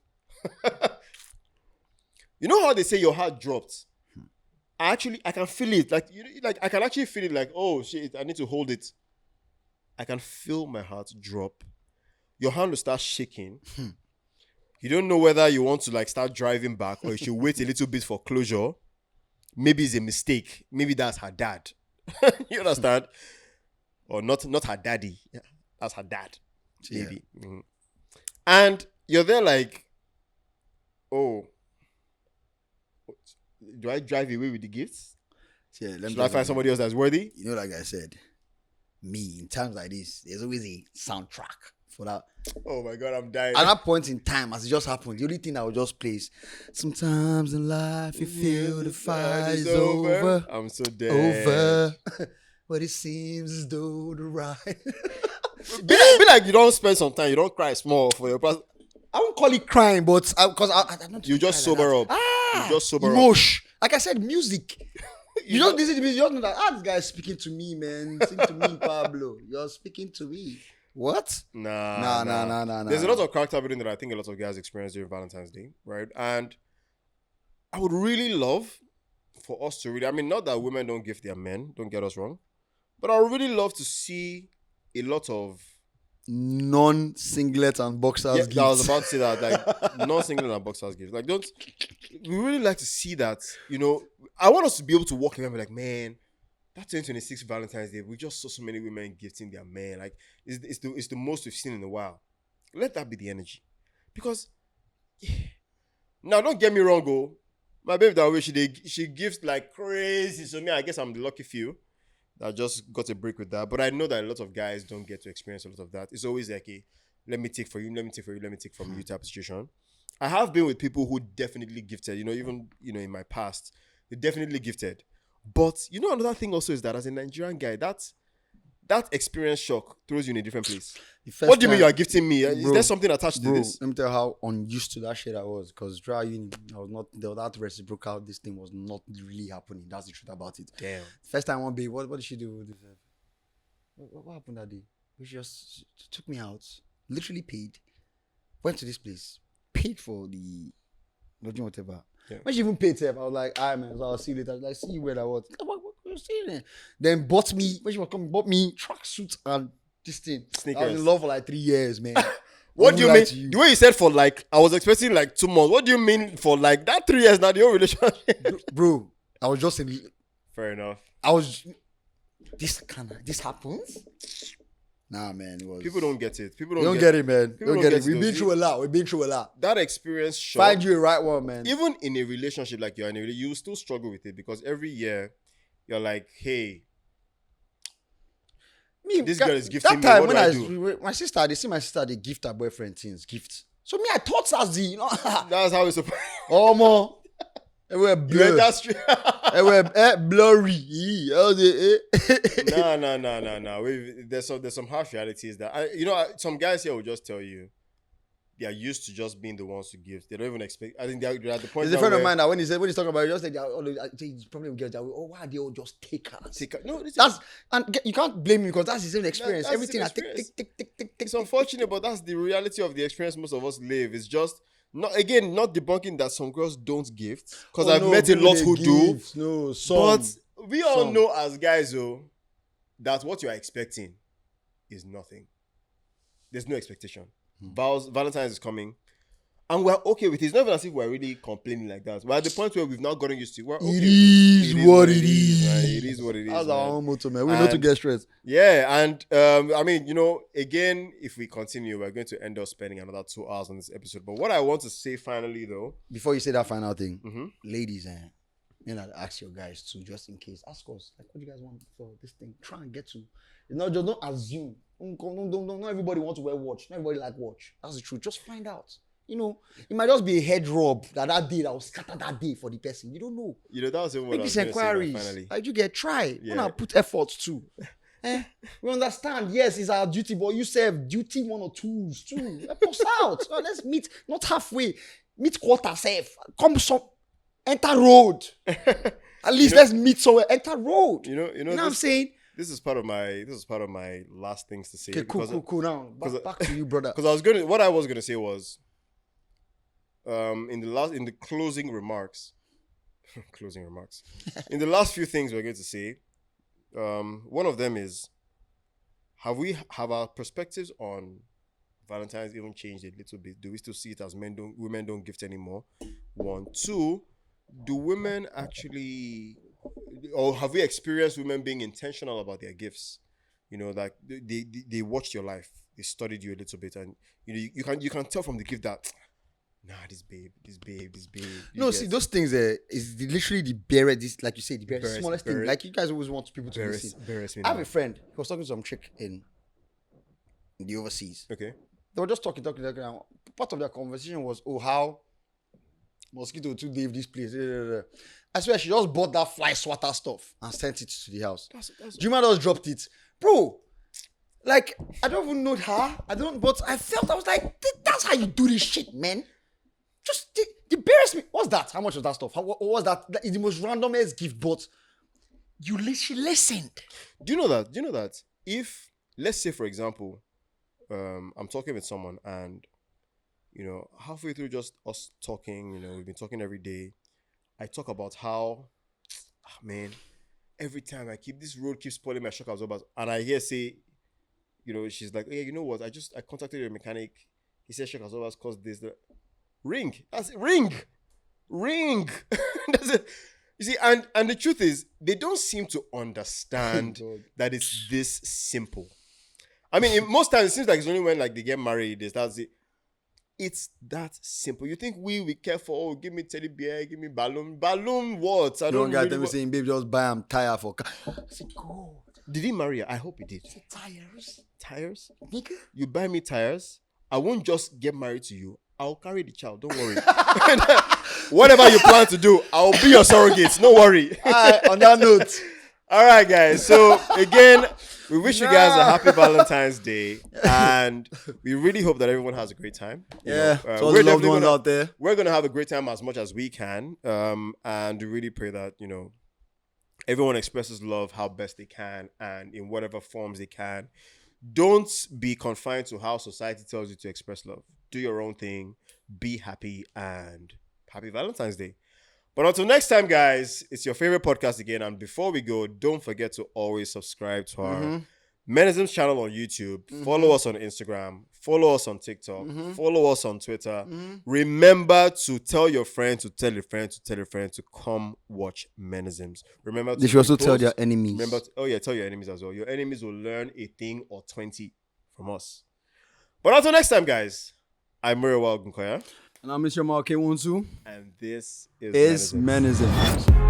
know how they say your heart dropped? I can feel it. Like I can actually feel it. Like, oh shit, I need to hold it. I can feel my heart drop. Your hand will start shaking. You don't know whether you want to like start driving back or you should wait a little bit for closure. Maybe it's a mistake. Maybe that's her dad. You understand? Or not her daddy. Yeah, that's her dad. Maybe. Yeah. Mm-hmm. And you're there like, oh, do I drive away with the gifts? Yeah, should I find somebody else that's worthy? Like I said, me, in times like this, there's always a soundtrack for that. Oh my God, I'm dying. At that point in time, as it just happened, the only thing I would just play is sometimes in life you feel the fight is over. I'm so dead. Over. But it seems as though the ride. be like you don't spend some time, you don't cry small for your past. I won't call it crying, but because I don't. You just sober up. You just sober up. Like I said, music. You don't listen to music. You don't know that. This guy is speaking to me, man. Sing to me, Pablo. You're speaking to me. What? Nah. There's a lot of character building that I think a lot of guys experience during Valentine's Day, right? And I would really love for us to really, I mean, not that women don't gift their men, don't get us wrong, but I would really love to see a lot of non-singlet and boxers gifts. I was about to say that, like non-singlet and boxers gifts. Like, we really like to see that, you know. I want us to be able to walk in and be like, man, that 2026 Valentine's Day, we just saw so many women gifting their men. Like, it's the most we've seen in a while. Let that be the energy. Because, yeah. Now, don't get me wrong, my baby that way, she gifts like crazy. So me, I guess I'm the lucky few that just got a break with that. But I know that a lot of guys don't get to experience a lot of that. It's always like a, let me take for you, let me take from you type of situation. I have been with people who definitely gifted, even, in my past, they definitely gifted. But, another thing also is that as a Nigerian guy, that experience shock throws you in a different place. What do you mean you are gifting me? Is there something attached to this? Let me tell you how unused to that shit I was. Because dry uni, I was not, that reciprocal, this thing was not really happening. That's the truth about it. Damn. First time one babe, what did she do? What happened that day? She just took me out, literally paid, went to this place, paid for the lodging, whatever. Yeah. When she even paid her, I was like, all right, man, so I'll see you later. I was like, see you where I was. What you seeing? Then bought me, when she was coming, bought me tracksuit and this thing. Sneakers. I was in love for like 3 years, man. What do you mean? The way you said for like, I was expecting like 2 months. What do you mean for like that 3 years now, the whole relationship? Bro, I was just in. Fair enough. This happens? Nah, man. People don't get it. People don't get it, man. Don't get it. We've been through a lot. That experience shock. Find you a right one, man. Even in a relationship like you're in a relationship, you still struggle with it because every year you're like, hey, this girl is gifting that time me. What when do I do? My sister, they gift her boyfriend things, gifts. So me, I thought that's that's how it's supposed. Oh, man. It were blurry. That's true. It were blurry. No. There's some harsh realities that some guys here will just tell you they are used to just being the ones to give. They don't even expect. I think they're at the point. There's a friend of mine that when he's talking about it, just like he's probably girls that why they all just take her. No, you can't blame him because that's his own experience. Everything I tick. It's unfortunate, but that's the reality of the experience most of us live. It's just. Not debunking that some girls don't gift because I've met a lot who do. No, some. But we all know as guys, that what you are expecting is nothing. There's no expectation. Valentine's is coming, and we're okay with it. It's not even as if we're really complaining like that. We're at the point where we've not gotten used to it. We're okay. It is what it is. Right? It is what it is. That's our own motto, man. We know to get stressed. Yeah, and I mean, again, if we continue, we're going to end up spending another 2 hours on this episode. But what I want to say finally, though, before you say that final thing, ladies, ask your guys too, just in case. Ask us, like, what do you guys want for this thing? Try and get to. Don't assume. Don't everybody want to wear watch. Not everybody like watch. That's the truth. Just find out. It might just be a head rub that day that will scatter that day for the person. You don't know. That was even what Make these inquiries. Finally. Like you get try. Yeah. Wanna put efforts too. We understand. Yes, it's our duty, but you serve duty 1 or 2s too. Help us out. Let's meet not halfway. Meet quarter safe. Enter road. At least let's meet somewhere. Enter road. You know what I'm saying? This is part of my last things to say. Okay, cool. Now back to you, brother. Because what I was gonna say was, in the closing remarks, in the last few things we're going to say, one of them is, have our perspectives on Valentine's even changed a little bit? Do we still see it as women don't gift anymore? 1, 2, do women actually, or have we experienced women being intentional about their gifts? Like they watched your life, they studied you a little bit, and you can tell from the gift that, nah, this babe. No, see, those things is literally the barest, like you say, the smallest thing. Like you guys always want people to listen. I have a friend who was talking to some chick in the overseas. Okay. they were just talking. And part of their conversation was, how mosquito too leave this place. I swear she just bought that fly swatter stuff and sent it to the house. Juma just dropped it. Bro, like, I don't even know her. But I was like, that's how you do this shit, man. Just, they embarrassed me. What's that? How much was that stuff? What was that? It's the most randomest gift, but she listened. Do you know that? If, let's say, for example, I'm talking with someone and, halfway through just us talking, we've been talking every day. I talk about how, man, every time this road keeps spoiling my shock absorbers. And I hear say, she's like, yeah, you know what? I contacted your mechanic. He said shock absorbers cause this. Ring. That's it. Ring. That's it. You see, and the truth is, they don't seem to understand that it's this simple. I mean, most times it seems like it's only when like they get married, they start saying, it's that simple. You think we care for, give me teddy bear, give me balloon what? I don't get them saying, babe, just buy them tire for car. I said, God. Did he marry her? I hope he did. Tires? Nigga? You buy me tires, I won't just get married to you. I'll carry the child, don't worry. Whatever you plan to do, I'll be your surrogate, no worry. On that note. All right, guys. So, again, we wish you guys a happy Valentine's Day. And we really hope that everyone has a great time. So all the loved ones out there. We're going to have a great time as much as we can. And we really pray that, everyone expresses love how best they can and in whatever forms they can. Don't be confined to how society tells you to express love. Do your own thing. Be happy and happy Valentine's Day. But until next time, guys, it's your favorite podcast again. And before we go, don't forget to always subscribe to our Menisms channel on YouTube. Follow us on Instagram. Follow us on TikTok. Follow us on Twitter. Remember to tell your friend to tell a friend to tell a friend to come watch Menisms. Remember to they should also tell their enemies. Tell your enemies as well. Your enemies will learn a thing or 20 from us. But until next time, guys, I'm Muriel Gunkoya. And I'm Mr. Mark K. Wonsu. And this is Menisms.